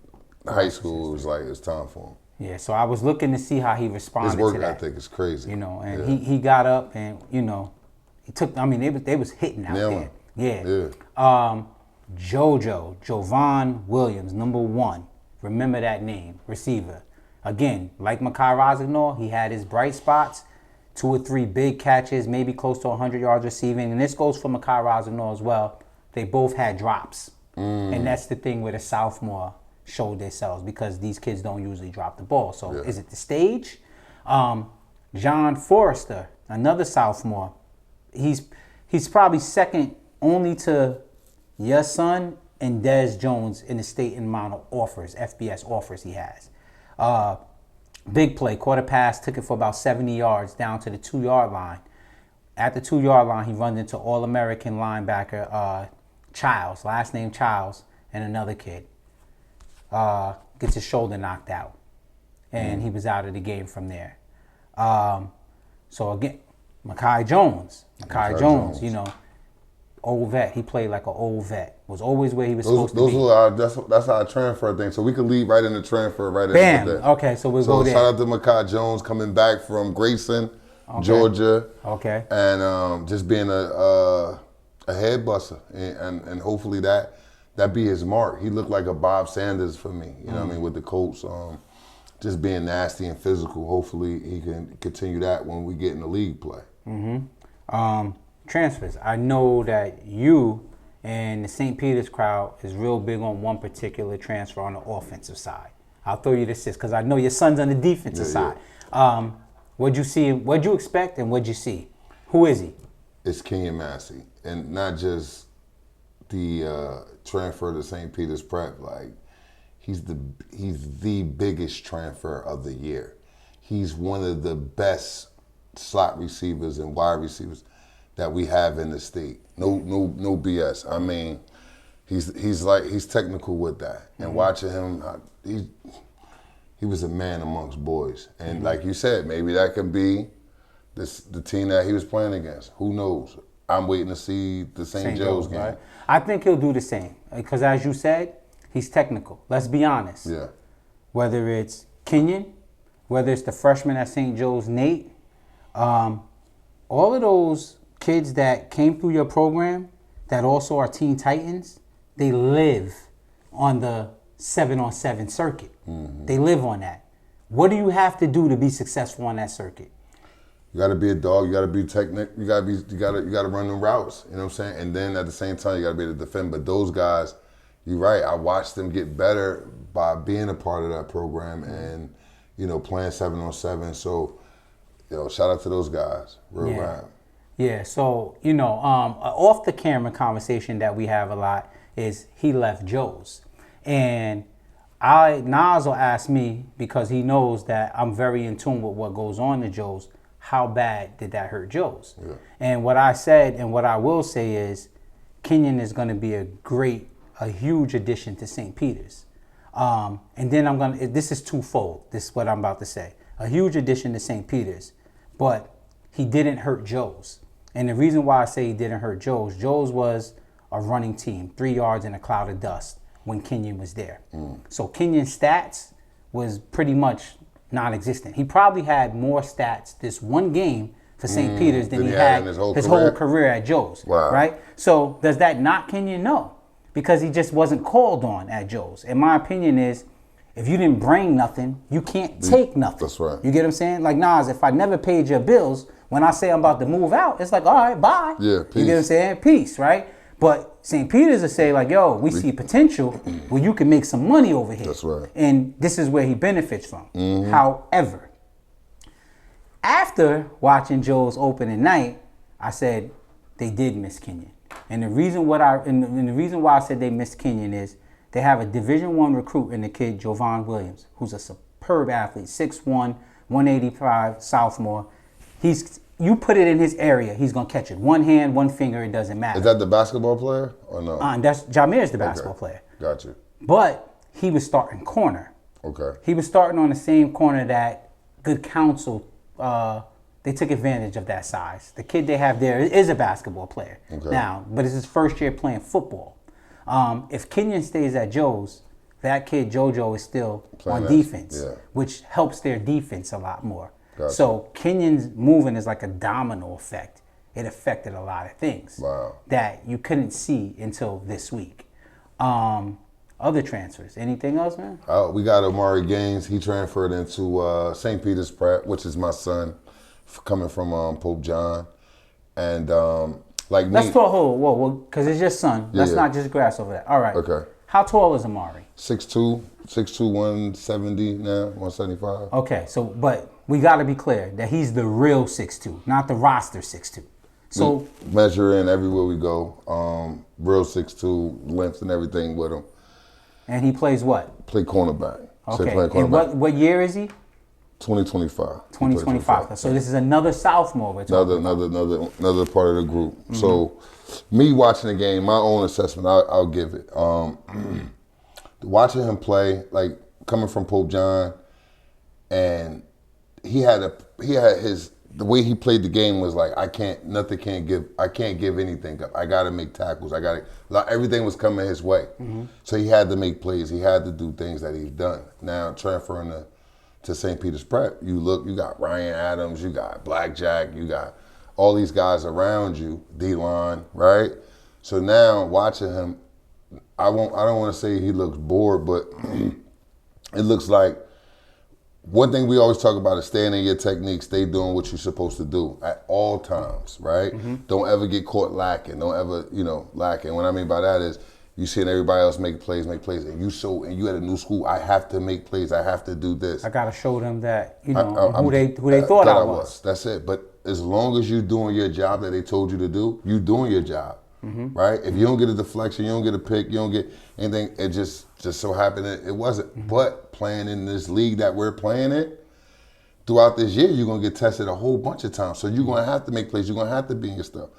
S2: high school, it was like it's time for him.
S1: Yeah, so I was looking to see how he responded to that.
S2: His work ethic is crazy.
S1: You know, and he got up and, you know, he took, I mean, they was hitting out there. Yeah. Jovan Williams, number 1. Remember that name, receiver. Again, like Mekhi Rosignol, he had his bright spots, 2 or 3 big catches, maybe close to 100 yards receiving. And this goes for Mekhi Rosignol as well. They both had drops. And that's the thing where the sophomore showed themselves, because these kids don't usually drop the ball. So is it the stage? John Forrester, another sophomore, he's probably second only to your son and Des Jones in the state amount of offers, FBS offers he has. Big play, quarter pass, took it for about 70 yards down to the 2-yard line. At the 2-yard line, he runs into All-American linebacker Childs, last name Childs, and another kid. Gets his shoulder knocked out, and he was out of the game from there. So again, Mekhi Jones, you know, old vet. He played like an old vet. Was always where he was supposed to be.
S2: That's our transfer thing. So we could lead right into transfer right
S1: Bam.
S2: into that.
S1: Okay, so we'll go there.
S2: Shout out to Mekhi Jones coming back from Grayson, Georgia.
S1: Okay.
S2: And just being a head buster, and hopefully that be his mark. He looked like a Bob Sanders for me, you know what I mean, with the Colts. Just being nasty and physical. Hopefully he can continue that when we get in the league play.
S1: Transfers. I know that you and the St. Peter's crowd is real big on one particular transfer on the offensive side. I'll throw you this because I know your son's on the defensive side. What'd you see? What'd you expect and what'd you see? Who is he?
S2: It's Kenyon Massey, and not just the transfer to St. Peter's Prep. Like he's the biggest transfer of the year. He's one of the best slot receivers and wide receivers that we have in the state. No BS. I mean, he's technical with that. And watching him, he was a man amongst boys. And like you said, maybe that could be the team that he was playing against. Who knows? I'm waiting to see the St. Joe's game.
S1: Right? I think he'll do the same because, as you said, he's technical. Let's be honest.
S2: Yeah.
S1: Whether it's Kenyon, whether it's the freshman at St. Joe's, Nate, all of those kids that came through your program that also are Teen Titans, they live on the 7-on-7 circuit. They live on that. What do you have to do to be successful on that circuit?
S2: You got to be a dog. You got to be technical. You got to run them routes. You know what I'm saying? And then at the same time, you got to be able to defend. But those guys, you're right. I watched them get better by being a part of that program and playing 7-on-7. So, shout out to those guys. Real rap.
S1: Yeah. So off the camera conversation that we have a lot is he left Joe's, and Nas will ask me because he knows that I'm very in tune with what goes on in Joe's. How bad did that hurt Joe's? Yeah. And what I said and what I will say is Kenyon is going to be a huge addition to St. Peter's. And then this is twofold. This is what I'm about to say. A huge addition to St. Peter's, but he didn't hurt Joe's. And the reason why I say he didn't hurt Joe's was a running team, 3 yards in a cloud of dust when Kenyon was there. So Kenyon's stats was pretty much non-existent. He probably had more stats this one game for St. Peter's than he had his whole career at Joe's.
S2: Wow.
S1: Right? So does that knock Kenyon? No, because he just wasn't called on at Joe's. And my opinion is, if you didn't bring nothing, you can't take nothing.
S2: That's right.
S1: You get what I'm saying? Like Nas, if I never paid your bills, when I say I'm about to move out, it's like, all right, bye.
S2: Yeah, peace.
S1: You get what I'm saying? Peace, right? But St. Peter's will say like, yo, we see potential where you can make some money over here.
S2: That's right.
S1: And this is where he benefits from. However, after watching Joe's opening night, I said they did miss Kenyon. And the reason why I said they missed Kenyon is they have a Division I recruit in the kid Jovan Williams, who's a superb athlete, 6'1", 185, sophomore. You put it in his area, he's gonna catch it. One hand, one finger, it doesn't matter.
S2: Is that the basketball player or no?
S1: That's Jameer's the basketball player.
S2: Got you.
S1: But he was starting corner.
S2: Okay.
S1: He was starting on the same corner that Good Counsel, they took advantage of that size. The kid they have there is a basketball player now, but it's his first year playing football. If Kenyon stays at Joe's, that kid JoJo is still on defense, which helps their defense a lot more. Gotcha. So Kenyon's moving is like a domino effect. It affected a lot of things that you couldn't see until this week. Other transfers, anything else, man?
S2: We got Amari Gaines. He transferred into St. Peter's Prep, which is my son, coming from Pope John. And like me.
S1: Let's talk, whoa, because it's your son. Let's not just grass over that. All right.
S2: Okay.
S1: How tall is Amari?
S2: 6'2", 170 now, 175.
S1: Okay, so, but we got to be clear that he's the real 6'2", not the roster 6'2". So
S2: we measure in everywhere we go. Real 6'2", length and everything with him.
S1: And he plays what?
S2: Play cornerback.
S1: Okay. And what year is he?
S2: 2025.
S1: 2025. So this is another sophomore we're talking about.
S2: Another part of the group. So me watching the game, my own assessment, I'll give it. Watching him play, like coming from Pope John, and he had the way he played the game was like, I can't give anything up. I gotta make tackles. Everything was coming his way. So he had to make plays. He had to do things that he's done. Now transferring to St. Peter's Prep, you got Ryan Adams, you got Blackjack, you got all these guys around you, D-line, right? So now watching him, I don't want to say he looks bored, but it looks like one thing we always talk about is staying in your technique, stay doing what you're supposed to do at all times, right? Don't ever get caught lacking. Don't ever, lacking. What I mean by that is you seeing everybody else make plays, and you at a new school, I have to make plays, I have to do this.
S1: I gotta show them that, who they thought I was.
S2: That's it. But as long as you're doing your job that they told you to do, you're doing your job. Right? If you don't get a deflection, you don't get a pick, you don't get anything, it just so happened that it wasn't. But playing in this league that we're playing in, throughout this year, you're going to get tested a whole bunch of times. So you're going to have to make plays. You're going to have to be in your stuff.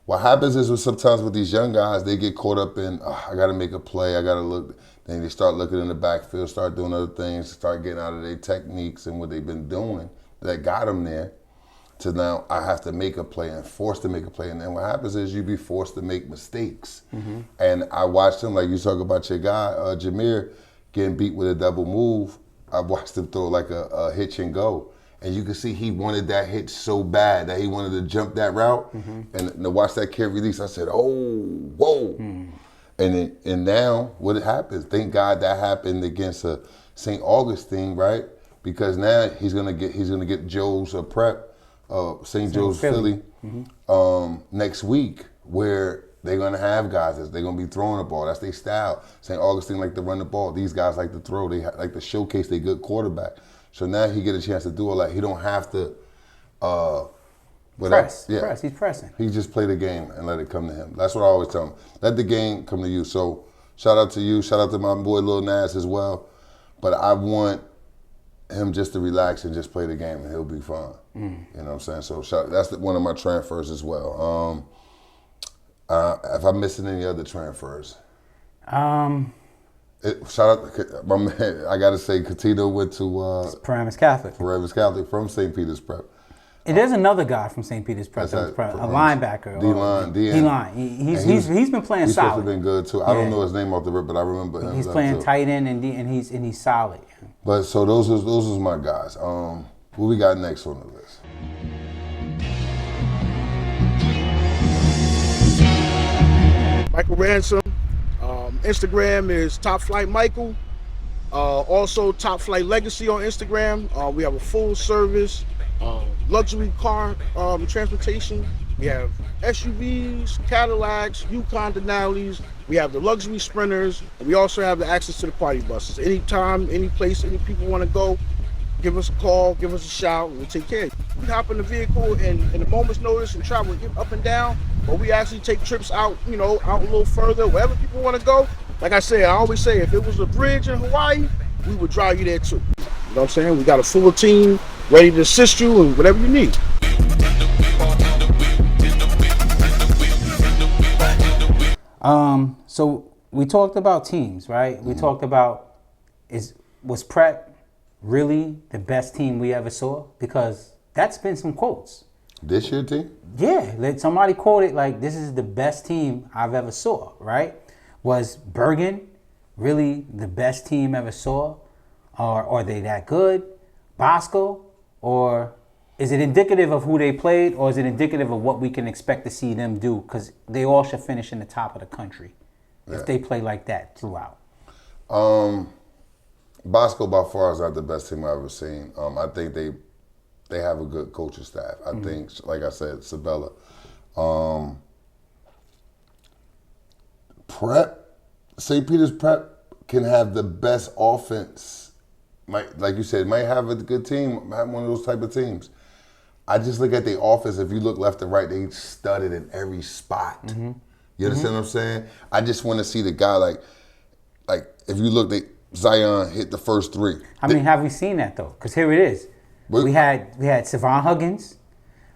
S2: What happens is sometimes with these young guys, they get caught up in, I got to make a play, I got to look. Then they start looking in the backfield, start doing other things, start getting out of their techniques and what they've been doing that got them there. To now I have to make a play and forced to make a play. And then what happens is you be forced to make mistakes. And I watched him, like you talk about your guy, Jameer, getting beat with a double move. I watched him throw like a hitch and go. And you can see he wanted that hitch so bad that he wanted to jump that route. And to watch that kid release, I said, oh, whoa. And now what happens? Thank God that happened against a St. Augustine, right? Because now he's gonna get Joe's prep. St. Joe's Philly next week, where they're going to have guys they're going to be throwing the ball. That's their style. St. Augustine like to run the ball. These guys like to throw. They like to showcase their good quarterback. So now he get a chance to do all that. He don't have to
S1: press. He's pressing.
S2: He just play the game and let it come to him. That's what I always tell him. Let the game come to you. So shout out to you. Shout out to my boy Lil Nas as well. But I want him just to relax and just play the game and he'll be fine. You know what I'm saying? So that's one of my transfers as well. If I'm missing any other transfers, shout out to my man. I gotta say, Katino went to
S1: Paramus Catholic.
S2: Paramus Catholic from St. Peter's Prep.
S1: And there's another guy from St. Peter's Prep, a linebacker. D-line. He's been playing solid. He's supposed to have
S2: been good too. I don't know his name off the rip, but I remember him.
S1: He's playing tight end and he's solid.
S2: But so those was my guys. What we got next on the list?
S6: Michael Ransom. Instagram is Top Flight Michael. Also Top Flight Legacy on Instagram. We have a full service luxury car transportation. We have SUVs, Cadillacs, Yukon Denali's. We have the luxury Sprinters. And we also have the access to the party buses. Anytime, any place, any people want to go, give us a call, give us a shout, and we'll take care of you. We hop in the vehicle in a moment's notice and travel up and down, but we actually take trips out, out a little further, wherever people want to go. Like I said, I always say, if it was a bridge in Hawaii, we would drive you there too. You know what I'm saying? We got a full team ready to assist you and whatever you need.
S1: So we talked about teams, right? We talked about was Prep really the best team we ever saw? Because that's been some quotes.
S2: This year team?
S1: Yeah, like somebody quoted like this is the best team I've ever saw, right? Was Bergen really the best team ever saw? Or are they that good? Bosco? Or is it indicative of who they played, or is it indicative of what we can expect to see them do? Because they all should finish in the top of the country if they play like that throughout.
S2: Bosco by far is not the best team I've ever seen. I think they have a good coaching staff. I think, like I said, Sabella. Prep, St. Peter's Prep can have the best offense. Like you said, might have a good team, have one of those type of teams. I just look at the offense. If you look left to right, they studded in every spot. You understand what I'm saying? I just want to see the guy like if you look, Zion hit the first three.
S1: I mean, have we seen that though? Because here it is. We had Savon Huggins,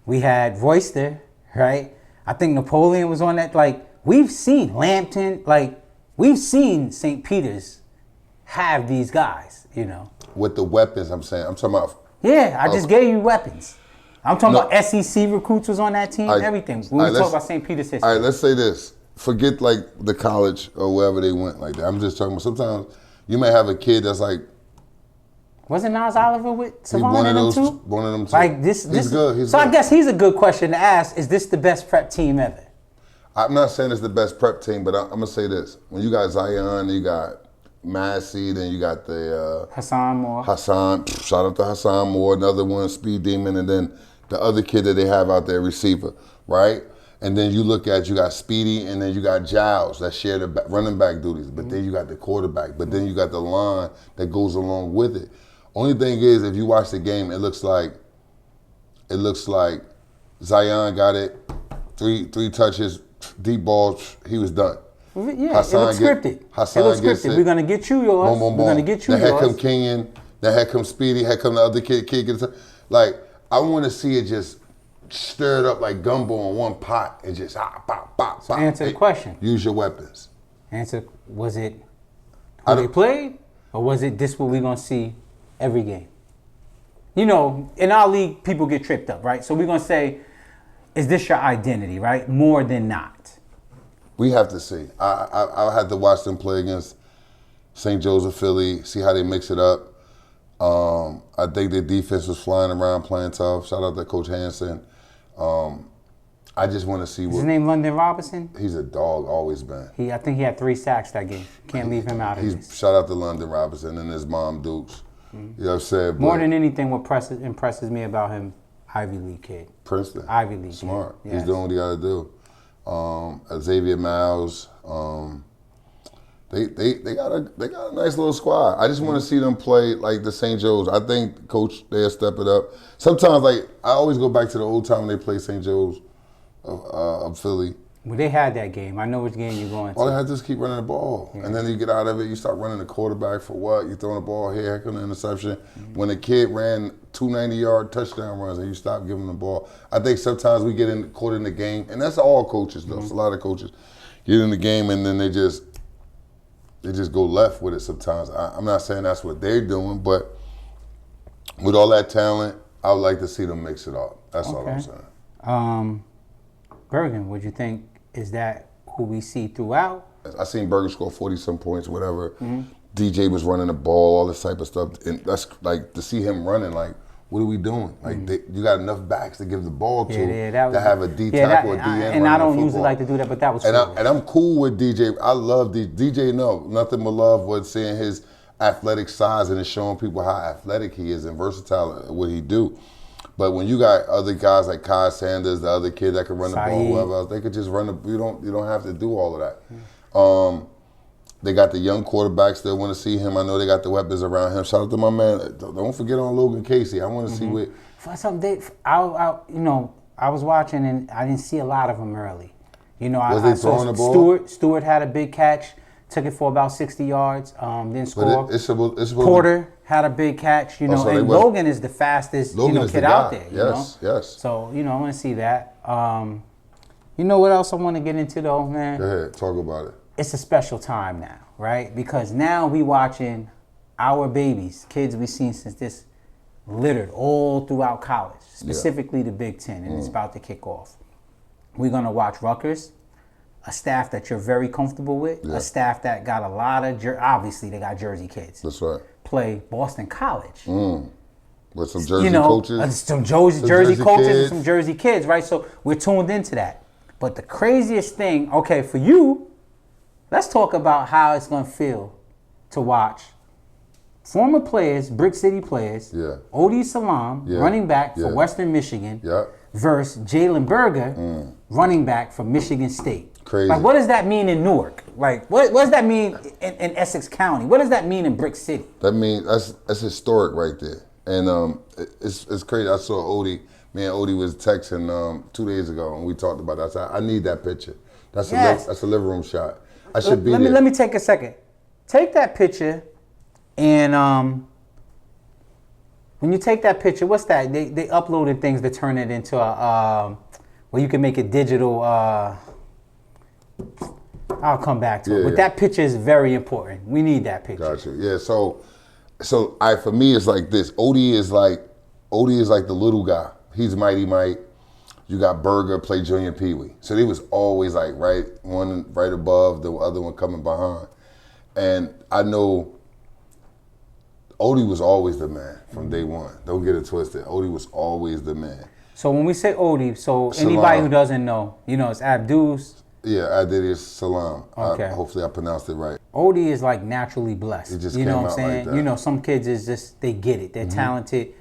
S1: we had Royster, right? I think Napoleon was on that. Like we've seen Lampton, like we've seen St. Peter's have these guys, you know.
S2: With the weapons, I'm saying. I'm talking about.
S1: Yeah, I just gave you weapons. I'm talking about SEC recruits was on that team, everything. When we talk about St. Peter's history.
S2: All right, let's say this. Forget like the college or wherever they went like that. I'm just talking about sometimes you may have a kid that's like.
S1: Wasn't Nas Oliver with Savon
S2: one of
S1: and them
S2: those,
S1: too?
S2: One of them too.
S1: Like this
S2: He's good. He's
S1: so
S2: good.
S1: I guess he's a good question to ask. Is this the best prep team ever?
S2: I'm not saying it's the best prep team, but I'm gonna say this: when you got Zion, you got Massey, then you got the
S1: Hassan Moore.
S2: Shout out to Hassan Moore, another one, Speed Demon, and then the other kid that they have out there, receiver, right? And then you look at, you got Speedy, and then you got Giles that share the running back duties, but then you got the quarterback, but then you got the line that goes along with it. Only thing is, if you watch the game, it looks like Zion got it, three touches, deep balls, he was done.
S1: Yeah, Hassan it looks scripted.
S2: Hassan
S1: it looks scripted. We're gonna get you yours.
S2: Boom, boom, boom.
S1: We're gonna get you
S2: then
S1: yours.
S2: Then had come Kenyon. Then had come Speedy. Had come the other kid get it. Like I want to see it just stirred up like gumbo in one pot and just pop, pop.
S1: So answer the question.
S2: Use your weapons.
S1: Answer. Was it who they played, or was it this what we're gonna see every game? You know, in our league, people get tripped up, right? So we're gonna say, is this your identity, right? More than not.
S2: We have to see. I had to watch them play against St. Joseph, Philly, see how they mix it up. I think their defense was flying around, playing tough. Shout out to Coach Hansen. I just want to see what.
S1: Is his name London Robinson?
S2: He's a dog, always been.
S1: I think he had 3 sacks that game. Can't leave him out of this.
S2: Shout out to London Robinson and his mom, Dukes. You know what I'm saying?
S1: More than anything, what impresses me about him, Ivy League kid.
S2: Princeton.
S1: Ivy League
S2: Smart.
S1: Kid.
S2: He's doing what he got to do. Xavier Miles. They got a nice little squad. I just want to see them play like the St. Joe's. I think Coach they'll step it up. Sometimes like I always go back to the old time when they played St. Joe's of Philly.
S1: Well, they had that game. I know which game you're going to.
S2: All they had to just keep running the ball. And then you get out of it, you start running the quarterback for what? You throwing the ball here, here come the interception. When a kid ran 290-yard touchdown runs and you stop giving the ball. I think sometimes we get caught in the game, and that's all coaches though. It's a lot of coaches get in the game and then they just go left with it sometimes. I'm not saying that's what they're doing, but with all that talent, I would like to see them mix it up. That's all I'm saying.
S1: Bergen, what do you think? Is that who we see throughout?
S2: I seen Bergen score 40-some points, whatever. DJ was running the ball, all this type of stuff. And that's like, to see him running, like, what are we doing? Like, you got enough backs to give the ball to to have a D tackle or D end.
S1: And I don't usually like to do that, but that was cool.
S2: And I'm cool with DJ. I love DJ. No, nothing but love with seeing his athletic size and it's showing people how athletic he is and versatile at what he do. But when you got other guys like Kai Sanders, the other kid that can run the ball, whoever else, they could just run the. You don't have to do all of that. They got the young quarterback. Still want to see him. I know they got the weapons around him. Shout out to my man. Don't forget on Logan Casey. I want to see what.
S1: For some day, I was watching and I didn't see a lot of them early. You know,
S2: Was they throwing the ball?
S1: Stewart had a big catch. took it for about 60 yards, didn't
S2: But
S1: score.
S2: it's supposed
S1: Porter had a big catch, you know,
S2: so they
S1: and
S2: went-
S1: Logan is the fastest,
S2: Logan
S1: you know,
S2: is the
S1: kid out
S2: guy.
S1: there. You
S2: Yes,
S1: know?
S2: yes.
S1: So, you know, I want to see that. You know what else I want to get into though, man?
S2: Go ahead, talk about it.
S1: It's a special time now, right? Because now we watching our babies, kids we seen since this littered all throughout college, specifically the Big Ten, and it's about to kick off. We're going to watch Rutgers, a staff that you're very comfortable with, a staff that got a lot of, obviously they got Jersey kids.
S2: That's right.
S1: Play Boston College.
S2: With some Jersey
S1: You know,
S2: coaches.
S1: some Jersey
S2: Jersey
S1: coaches and
S2: kids.
S1: some Jersey kids, right? So we're tuned into that. But the craziest thing, okay, for you, let's talk about how it's going to feel to watch former players, Brick City players, Odie Salam, running back for Western Michigan, versus Jalen Berger, running back for Michigan State.
S2: Crazy.
S1: Like, what does that mean in Newark? Like, what does that mean in Essex County? What does that mean in Brick City?
S2: That means that's historic right there. And it's crazy. I saw Odie. Me and Odie was texting 2 days ago, and we talked about that. I said, I need that picture. That's a living room shot. I should be there.
S1: Let me take a second. Take that picture, and when you take that picture, what's that? They uploaded things to turn it into a where you can make it digital. I'll come back to it. But that picture is very important. We need that picture.
S2: Gotcha. Yeah. So for me, it's like this. Odie is like the little guy. He's Mighty Mike. You got Berger play Junior Pee Wee. So they was always like one right above, the other one coming behind. And I know Odie was always the man from day one. Don't get it twisted. Odie was always the man.
S1: So when we say Odie, so
S2: Salam.
S1: anybody who doesn't know, you know, it's Abdus.
S2: Yeah, I did his Salam.
S1: Okay.
S2: Hopefully I pronounced it right.
S1: Odie is like naturally blessed.
S2: It just
S1: you know
S2: came
S1: what I'm
S2: out
S1: saying?
S2: like that.
S1: You know, some kids is just, they get it. They're talented.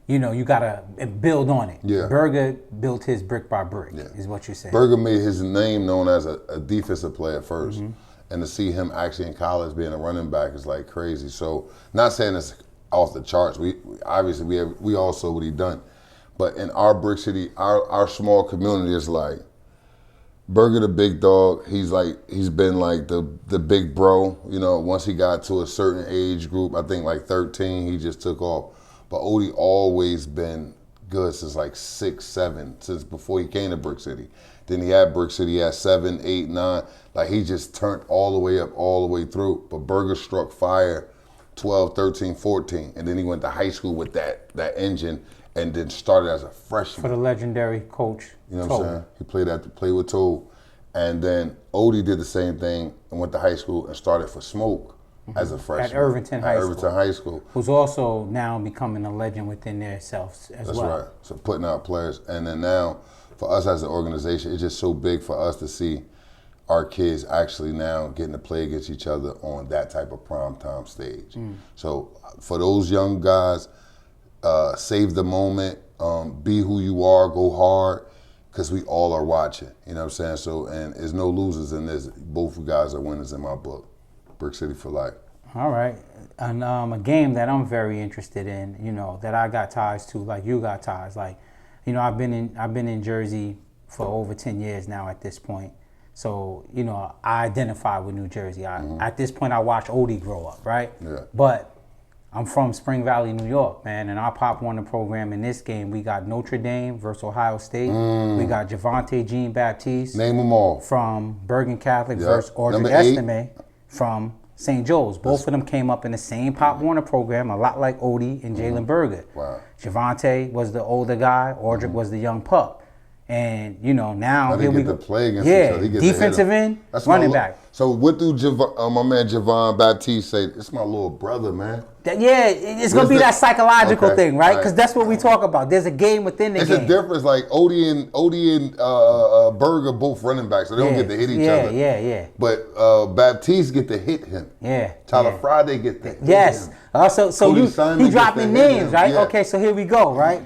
S1: You know, you gotta build on it.
S2: Yeah.
S1: Berger built his brick by brick, is what you're saying.
S2: Berger made his name known as a defensive player first. And to see him actually in college being a running back is like crazy. So not saying it's off the charts. We obviously we all saw what he done. But in our Brick City, our small community is like, Berger the big dog, he's been like the big bro. You know, once he got to a certain age group, I think like 13, he just took off. But Odie always been good since like 6, 7, since before he came to Brick City. Then he had Brick City at 7, 8, 9. Like he just turned all the way up, all the way through. But Berger struck fire 12, 13, 14. And then he went to high school with that engine and then started as a freshman.
S1: For the legendary coach.
S2: You know what I'm saying? He played with Toad. And then Odie did the same thing and went to high school and started for Smoke as a freshman.
S1: At Irvington
S2: High School.
S1: Who's also now becoming a legend within their selves as well.
S2: That's right. So putting out players. And then now, for us as an organization, it's just so big for us to see our kids actually now getting to play against each other on that type of primetime stage. So for those young guys, save the moment, be who you are, go hard, because we all are watching. You know what I'm saying? So, and there's no losers in this. Both you guys are winners in my book. Brick City for life.
S1: All right. And a game that I'm very interested in, you know, that I got ties to, like you got ties. Like, you know, I've been in Jersey for over 10 years now at this point. So, you know, I identify with New Jersey. At this point, I watched Odie grow up, right?
S2: Yeah.
S1: But I'm from Spring Valley, New York, man, and our Pop Warner program in this game, we got Notre Dame versus Ohio State. We got Javante Jean-Baptiste.
S2: Name them all.
S1: From Bergen Catholic
S2: Yep.
S1: versus Audrey
S2: Number 8.
S1: Estime from St. Joe's. Both of them came up in the same Pop Warner program, a lot like Odie and Jalen Berger.
S2: Wow.
S1: Javante was the older guy, Audrey was the young pup. And, you know, now
S2: They
S1: here we
S2: get
S1: go.
S2: to play against each other. He gets to hit
S1: defensive
S2: him.
S1: end,
S2: That's
S1: running
S2: my
S1: back.
S2: So what do my man Javon Baptiste say? It's my little brother, man.
S1: It's going to be that psychological thing, right? Because that's what we talk about. There's a game within the
S2: It's
S1: game.
S2: a difference. Like Odie and Berger both running back, so they don't get to hit each other.
S1: Yeah.
S2: But Baptiste get to hit him.
S1: Yeah.
S2: Tyler Friday get to hit
S1: Yes.
S2: him.
S1: So
S2: Cody Simon
S1: he
S2: gets
S1: dropping
S2: to hit
S1: names,
S2: him.
S1: right?
S2: Yeah.
S1: Okay, so here we go, right?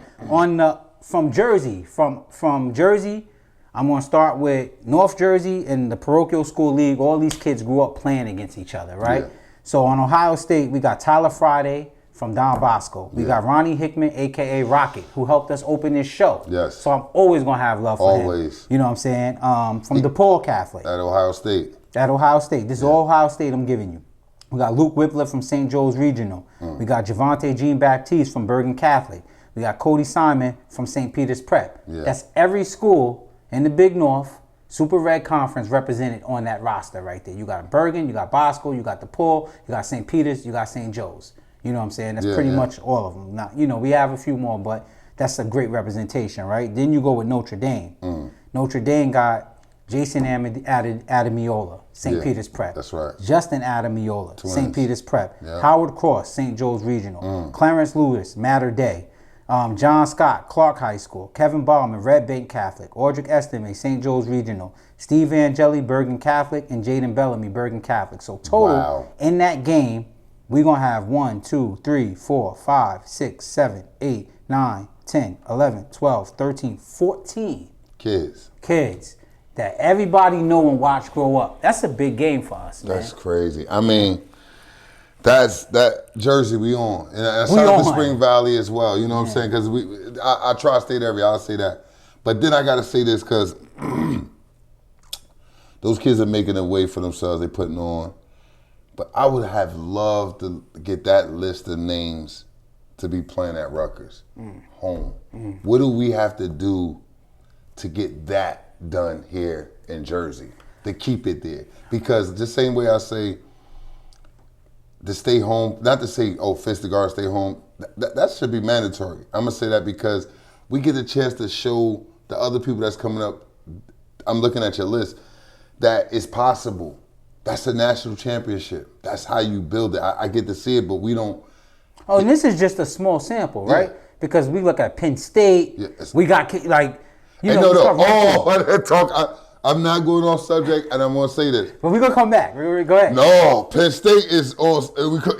S1: From Jersey, from Jersey, I'm going to start with North Jersey and the parochial school league. All these kids grew up playing against each other, right?
S2: Yeah.
S1: So on Ohio State, we got Tyler Friday from Don Bosco. We got Ronnie Hickman, a.k.a. Rocket, who helped us open this show.
S2: Yes.
S1: So I'm always going to have love for him.
S2: Always.
S1: You know what I'm saying? From DePaul Catholic.
S2: At Ohio State.
S1: At Ohio State. This is all Ohio State I'm giving you. We got Luke Whippler from St. Joe's Regional. We got Javante Jean-Baptiste from Bergen Catholic. We got Cody Simon from St. Peter's Prep.
S2: Yeah.
S1: That's every school in the Big North Super Red Conference represented on that roster right there. You got Bergen, you got Bosco, you got DePaul, you got St. Peter's, you got St. Joe's. You know what I'm saying? That's pretty much all of them. Now, you know, we have a few more, but that's a great representation, right? Then you go with Notre Dame. Notre Dame got Jason Adamiola, St. Peter's Prep.
S2: That's right.
S1: Justin Adamiola, St. Peter's Prep.
S2: Yeah.
S1: Howard Cross, St. Joe's Regional. Clarence Lewis, Mater Dei. John Scott, Clark High School. Kevin Ballman, Red Bank Catholic. Audric Estime, St. Joe's Regional. Steve Angeli, Bergen Catholic. And Jaden Bellamy, Bergen Catholic. So total in that game, we're going to have 1, 2, 3, 4, 5, 6, 7, 8, 9, 10, 11, 12, 13, 14 kids that everybody know and watch grow up. That's a big game for us, man.
S2: That's crazy. I mean, that jersey we on. And shout out to Spring Valley as well. You know what I'm saying? Because I tri-state area, I'll say that. But then I got to say this because those kids are making a way for themselves. They're putting on. But I would have loved to get that list of names to be playing at Rutgers, home. What do we have to do to get that done here in Jersey, to keep it there? Because the same way I say to stay home, not to say, oh, fist the guard, stay home, that should be mandatory. I'm going to say that because we get a chance to show the other people that's coming up, I'm looking at your list, that it's possible. That's a national championship. That's how you build it. I get to see it, but we don't.
S1: Oh, and this is just a small sample, right? Because we look at Penn State. We got, like, you know.
S2: I'm not going off subject, and I'm going to say this.
S1: But we're going to come back. Go ahead.
S2: No, Penn State is on.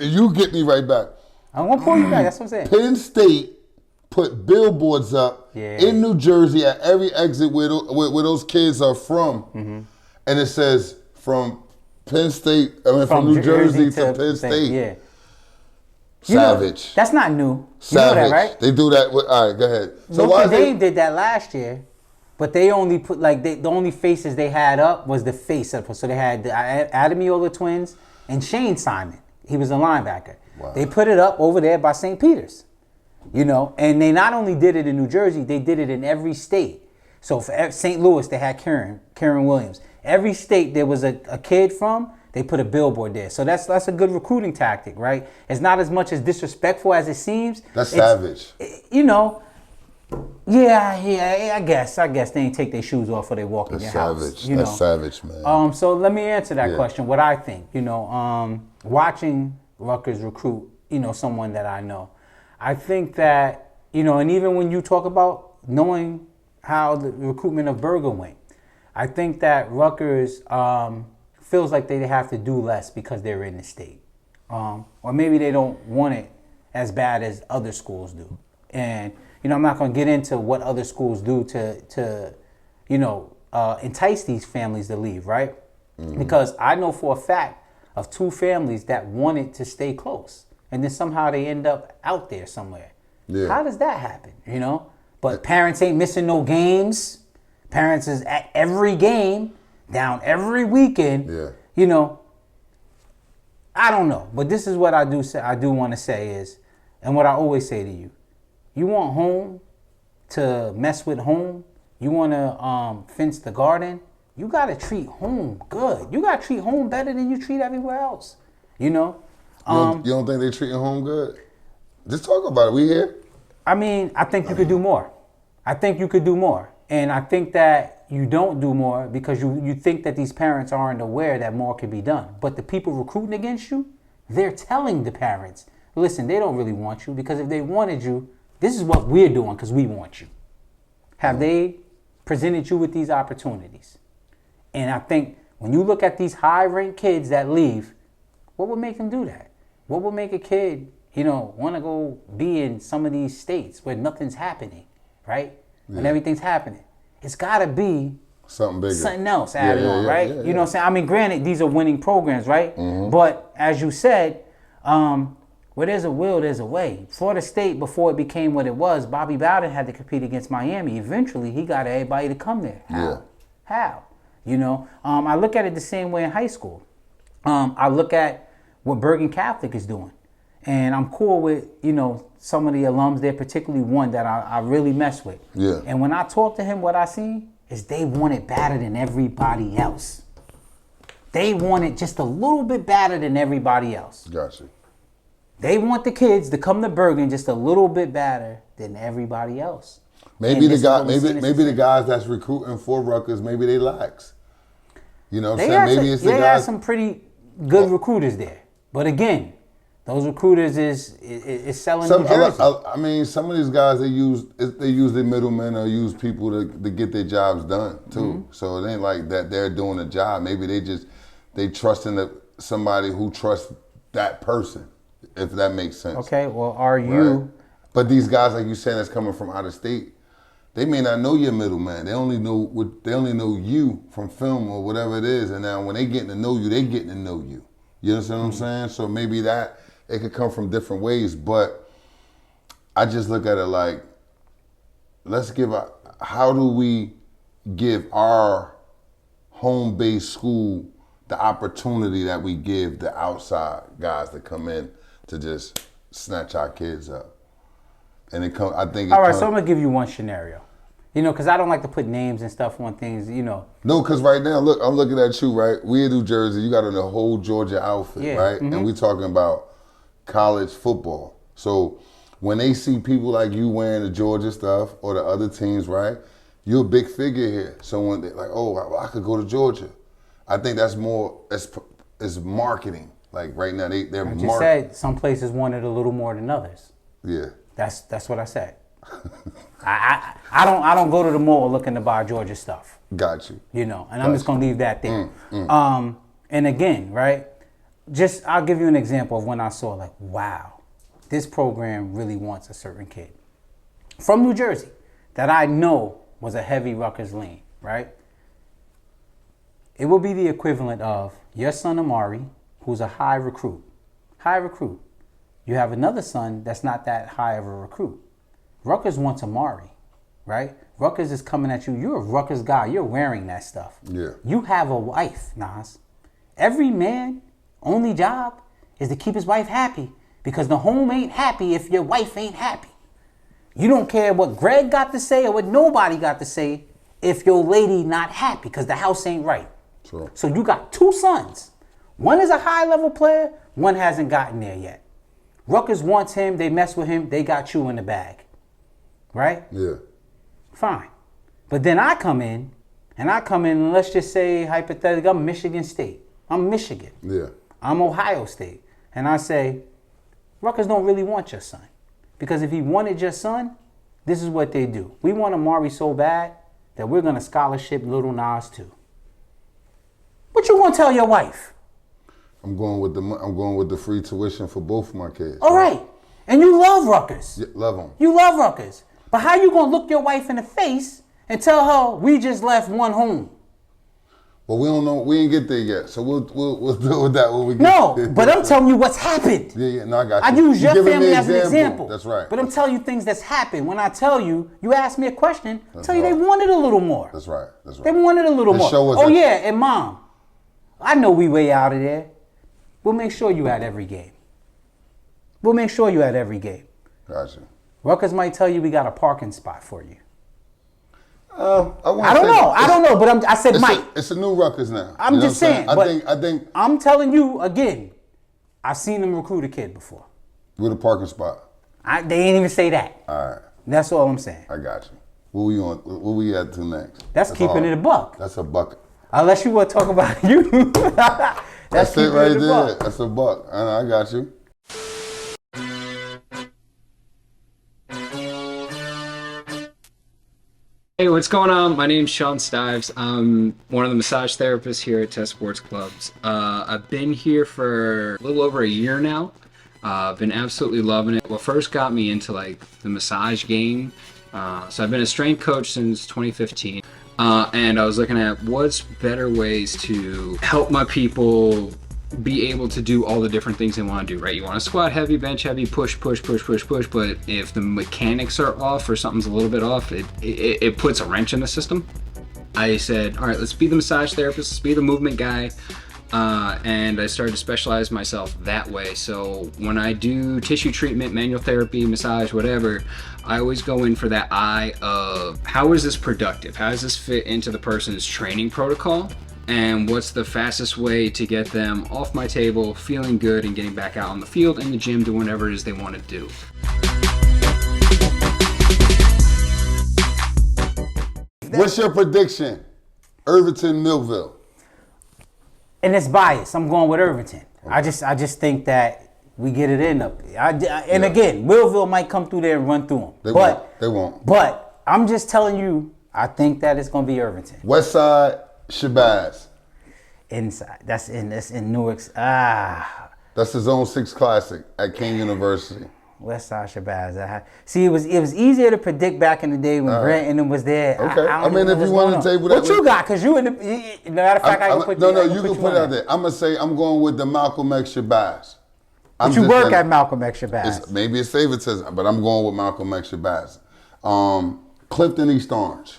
S2: You get me right back.
S1: I'm going to pull you back. That's what I'm saying.
S2: Penn State put billboards up in New Jersey at every exit where those kids are from. And it says, from Penn State, from New Jersey to Penn State.
S1: Yeah.
S2: Savage.
S1: You know, that's not new.
S2: Savage.
S1: You know that, right?
S2: They do that. All right, go ahead.
S1: So Notre Dame did that last year, but they only put, like, the only faces they had up was the face up. So they had the Adamiola twins and Shane Simon. He was a linebacker. Wow. They put it up over there by St. Peter's, you know, and they not only did it in New Jersey, they did it in every state. So for St. Louis, they had Karen Williams. Every state there was a kid from, they put a billboard there. So that's a good recruiting tactic, right? It's not as much as disrespectful as it seems.
S2: That's savage.
S1: You know, I guess they ain't take their shoes off before they walk in your house.
S2: That's savage, man.
S1: So let me answer that question. What I think, you know, watching Rutgers recruit, you know, someone that I know, I think that, you know, and even when you talk about knowing how the recruitment of Bergen went, I think that Rutgers feels like they have to do less because they're in the state. Or maybe they don't want it as bad as other schools do. And, you know, I'm not going to get into what other schools do to you know, entice these families to leave, right? Because I know for a fact of 2 families that wanted to stay close. And then somehow they end up out there somewhere. Yeah. How does that happen, you know? But parents ain't missing no games. Parents is at every game, down every weekend.
S2: Yeah.
S1: You know, I don't know. But this is what I do want to say is, and what I always say to you, you want home to mess with home, you want to fence the garden, you got to treat home good. You got to treat home better than you treat everywhere else. You know?
S2: You don't think they treating home good? Just talk about it. We here.
S1: I mean, I think you could do more. I think you could do more. And I think that you don't do more because you think that these parents aren't aware that more can be done. But the people recruiting against you, they're telling the parents, listen, they don't really want you because if they wanted you, this is what we're doing because we want you. Have they presented you with these opportunities? And I think when you look at these high-ranked kids that leave, what would make them do that? What would make a kid, you know, want to go be in some of these states where nothing's happening, right? When everything's happening. It's got to be
S2: something bigger.
S1: Something else added on, right? You know what I'm saying? I mean, granted, these are winning programs, right? But as you said, where there's a will, there's a way. Florida State, before it became what it was, Bobby Bowden had to compete against Miami. Eventually, he got everybody to come there. How? You know, I look at it the same way in high school. I look at what Bergen Catholic is doing, and I'm cool with, you know, some of the alums there, particularly one that I really mess with.
S2: Yeah.
S1: And when I talk to him, what I see is they want it better than everybody else. They want it just a little bit better than everybody else.
S2: Gotcha.
S1: They want the kids to come to Bergen just a little bit better than everybody else.
S2: Maybe the guys that's recruiting for Rutgers, maybe they lax. You know what I'm saying? Maybe it's the
S1: they
S2: guys.
S1: have some pretty good recruiters there. But again, those recruiters is selling New Jersey.
S2: I mean, some of these guys they use the middlemen or use people to get their jobs done too.
S1: Mm-hmm.
S2: So it ain't like that they're doing a job. Maybe they trust in somebody who trusts that person, if that makes sense.
S1: Okay, well, are you?
S2: Right? But these guys, like you saying, that's coming from out of state, they may not know your middleman. They only know you from film or whatever it is. And now when they getting to know you, they getting to know you. You understand what I'm saying? So maybe that it could come from different ways. But I just look at it like, how do we give our home-based school the opportunity that we give the outside guys that come in to just snatch our kids up? And so I'm
S1: gonna give you one scenario. You know, because I don't like to put names and stuff on things, you know.
S2: No, because right now, look, I'm looking at you, right? We in New Jersey, you got on the whole Georgia outfit, right? Mm-hmm. And we talking about college football. So when they see people like you wearing the Georgia stuff or the other teams, right? You're a big figure here. So when they're like, oh, I could go to Georgia. I think that's more, it's marketing. Like right now, they're marketing.
S1: You said some places want it a little more than others.
S2: Yeah.
S1: That's what I said. I don't go to the mall looking to buy Georgia stuff.
S2: Got you.
S1: You know, and I'm just gonna leave that there. And again, right? I'll give you an example of when I saw like, wow, this program really wants a certain kid from New Jersey that I know was a heavy Rutgers lean, right? It will be the equivalent of your son Amari, who's a high recruit. You have another son that's not that high of a recruit. Rutgers wants Amari, right? Rutgers is coming at you. You're a Rutgers guy. You're wearing that stuff.
S2: Yeah.
S1: You have a wife, Nas. Every man only job is to keep his wife happy, because the home ain't happy if your wife ain't happy. You don't care what Greg got to say or what nobody got to say if your lady not happy, because the house ain't right.
S2: Sure.
S1: So you got two sons. One is a high-level player. One hasn't gotten there yet. Rutgers wants him. They mess with him. They got you in the bag. Right?
S2: Yeah.
S1: Fine. But then I come in, and let's just say, hypothetically, I'm Michigan State. I'm Michigan.
S2: Yeah.
S1: I'm Ohio State. And I say, Rutgers don't really want your son. Because if he wanted your son, this is what they do. We want Amari so bad that we're going to scholarship Little Nas too. What you going to tell your wife?
S2: I'm going with the free tuition for both of my kids.
S1: All right. And you love Rutgers.
S2: Yeah, love them.
S1: You love Rutgers. But how you going to look your wife in the face and tell her we just left one home?
S2: Well, we don't know. We ain't get there yet. So we'll deal with that when we get there.
S1: No, but I'm telling you what's happened.
S2: Yeah, no, I got you.
S1: I use your family as an example.
S2: That's right.
S1: But I'm telling you things that's happened. When I tell you, you ask me a question, I tell you they wanted a little more.
S2: That's right.
S1: They wanted a little more. Oh, yeah, and Mom, I know we way out of there. We'll make sure you at every game.
S2: Gotcha.
S1: Rutgers might tell you we got a parking spot for you.
S2: I
S1: don't know, but I said might.
S2: It's a new Rutgers now.
S1: I'm just saying.
S2: I think.
S1: I'm telling you again. I've seen them recruit a kid before.
S2: With a parking spot.
S1: They ain't even say that.
S2: All right.
S1: That's all I'm saying.
S2: I got you. What we at to next?
S1: That's keeping it a buck.
S2: That's a buck.
S1: Unless you want to talk about you.
S2: That's it right there. That's a buck. I got you.
S8: Hey, what's going on? My name's Sean Stives. I'm one of the massage therapists here at Test Sports Clubs. I've been here for a little over a year now. I've been absolutely loving it. What first got me into like the massage game, so I've been a strength coach since 2015, and I was looking at what's better ways to help my people be able to do all the different things they want to do, right? You want to squat heavy, bench heavy, push, but if the mechanics are off or something's a little bit off, it puts a wrench in the system. I said, all right, let's be the massage therapist, let's be the movement guy. And I started to specialize myself that way. So when I do tissue treatment, manual therapy, massage, whatever, I always go in for that eye of how is this productive? How does this fit into the person's training protocol? And what's the fastest way to get them off my table, feeling good, and getting back out on the field, in the gym, doing whatever it is they want to do.
S2: What's your prediction? Irvington, Millville.
S1: And it's biased. I'm going with Irvington. Okay. I just think that we get it in up there. Again, Millville might come through there and run through them.
S2: They won't.
S1: But I'm just telling you, I think that it's going to be Irvington.
S2: West Side, Shabazz.
S1: Inside. That's in Newark.
S2: That's the Zone 6 Classic at King University.
S1: West Side Shabazz. See, it was easier to predict back in the day when Grant and them was there.
S2: Okay. I mean, if you want to table that.
S1: What you got? Because you in the... Matter of fact, I can put you...
S2: No, you can put it out there. I'm going to say I'm going with the Malcolm X Shabazz.
S1: But you work at Malcolm X Shabazz.
S2: Maybe it's favoritism, but I'm going with Malcolm X Shabazz. Clifton, East Orange.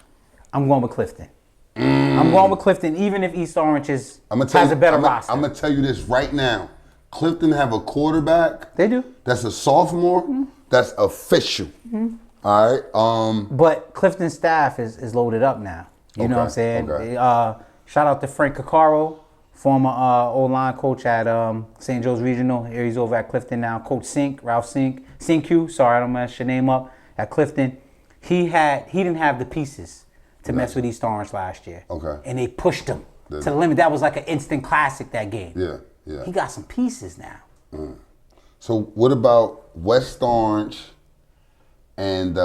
S1: I'm going with Clifton. I'm going with Clifton, even if East Orange has a better roster.
S2: I'm going to tell you this right now. Clifton have a quarterback.
S1: They do.
S2: That's a sophomore. Mm-hmm. That's official. Mm-hmm. All right.
S1: But Clifton's staff is loaded up now. You know what I'm saying? Okay. Shout out to Frank Caccaro, former O-line coach at St. Joe's Regional. He's over at Clifton now. Coach Ralph Sink, sorry, I don't mess your name up, at Clifton. He didn't have the pieces to mess with East Orange last year. Okay. And they pushed him to the limit. That was like an instant classic, that game.
S2: Yeah. Yeah.
S1: He got some pieces now.
S2: So what about West Orange and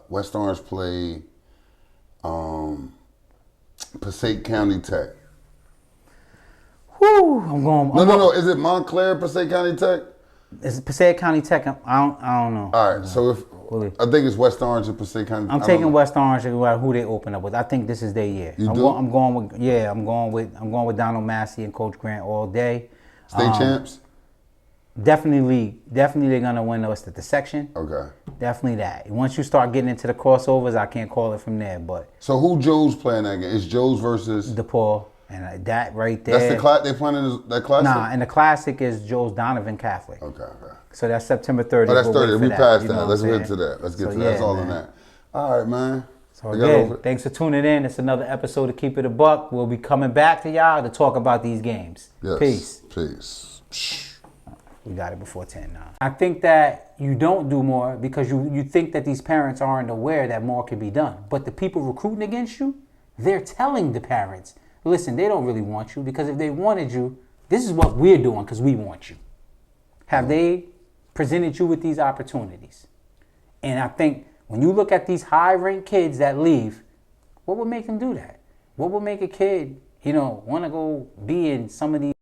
S2: West Orange play Passaic County Tech?
S1: Whoo, I'm going.
S2: No. Is it Montclair, Passaic County Tech?
S1: It's Passaic County Tech. I don't know.
S2: All right. So I think it's West Orange and Passaic County.
S1: I'm taking West Orange and who they open up with. I think this is their year.
S2: You do?
S1: I'm going with Donald Massey and Coach Grant all day.
S2: State champs?
S1: Definitely they're gonna win us at the section.
S2: Okay.
S1: Definitely that. Once you start getting into the crossovers, I can't call it from there. But
S2: so who Joe's playing that game? It's Joe's versus
S1: DePaul, and that right there.
S2: That's the class they playing in that classic.
S1: Nah, and the classic is Joe's Donovan Catholic.
S2: Okay.
S1: So that's September 30th.
S2: Oh, that's 30th. We passed that. Let's
S1: get
S2: to that. Let's get to that. That's all in that. All right, man.
S1: So again, thanks for tuning in. It's another episode of Keep It a Buck. We'll be coming back to y'all to talk about these games.
S2: Yes. Peace.
S1: We got it before 10 now. I think that you don't do more because you think that these parents aren't aware that more can be done. But the people recruiting against you, they're telling the parents, listen, they don't really want you because if they wanted you, this is what we're doing because we want you. Have they presented you with these opportunities? And I think when you look at these high-ranked kids that leave, what would make them do that? What would make a kid, want to go be in some of these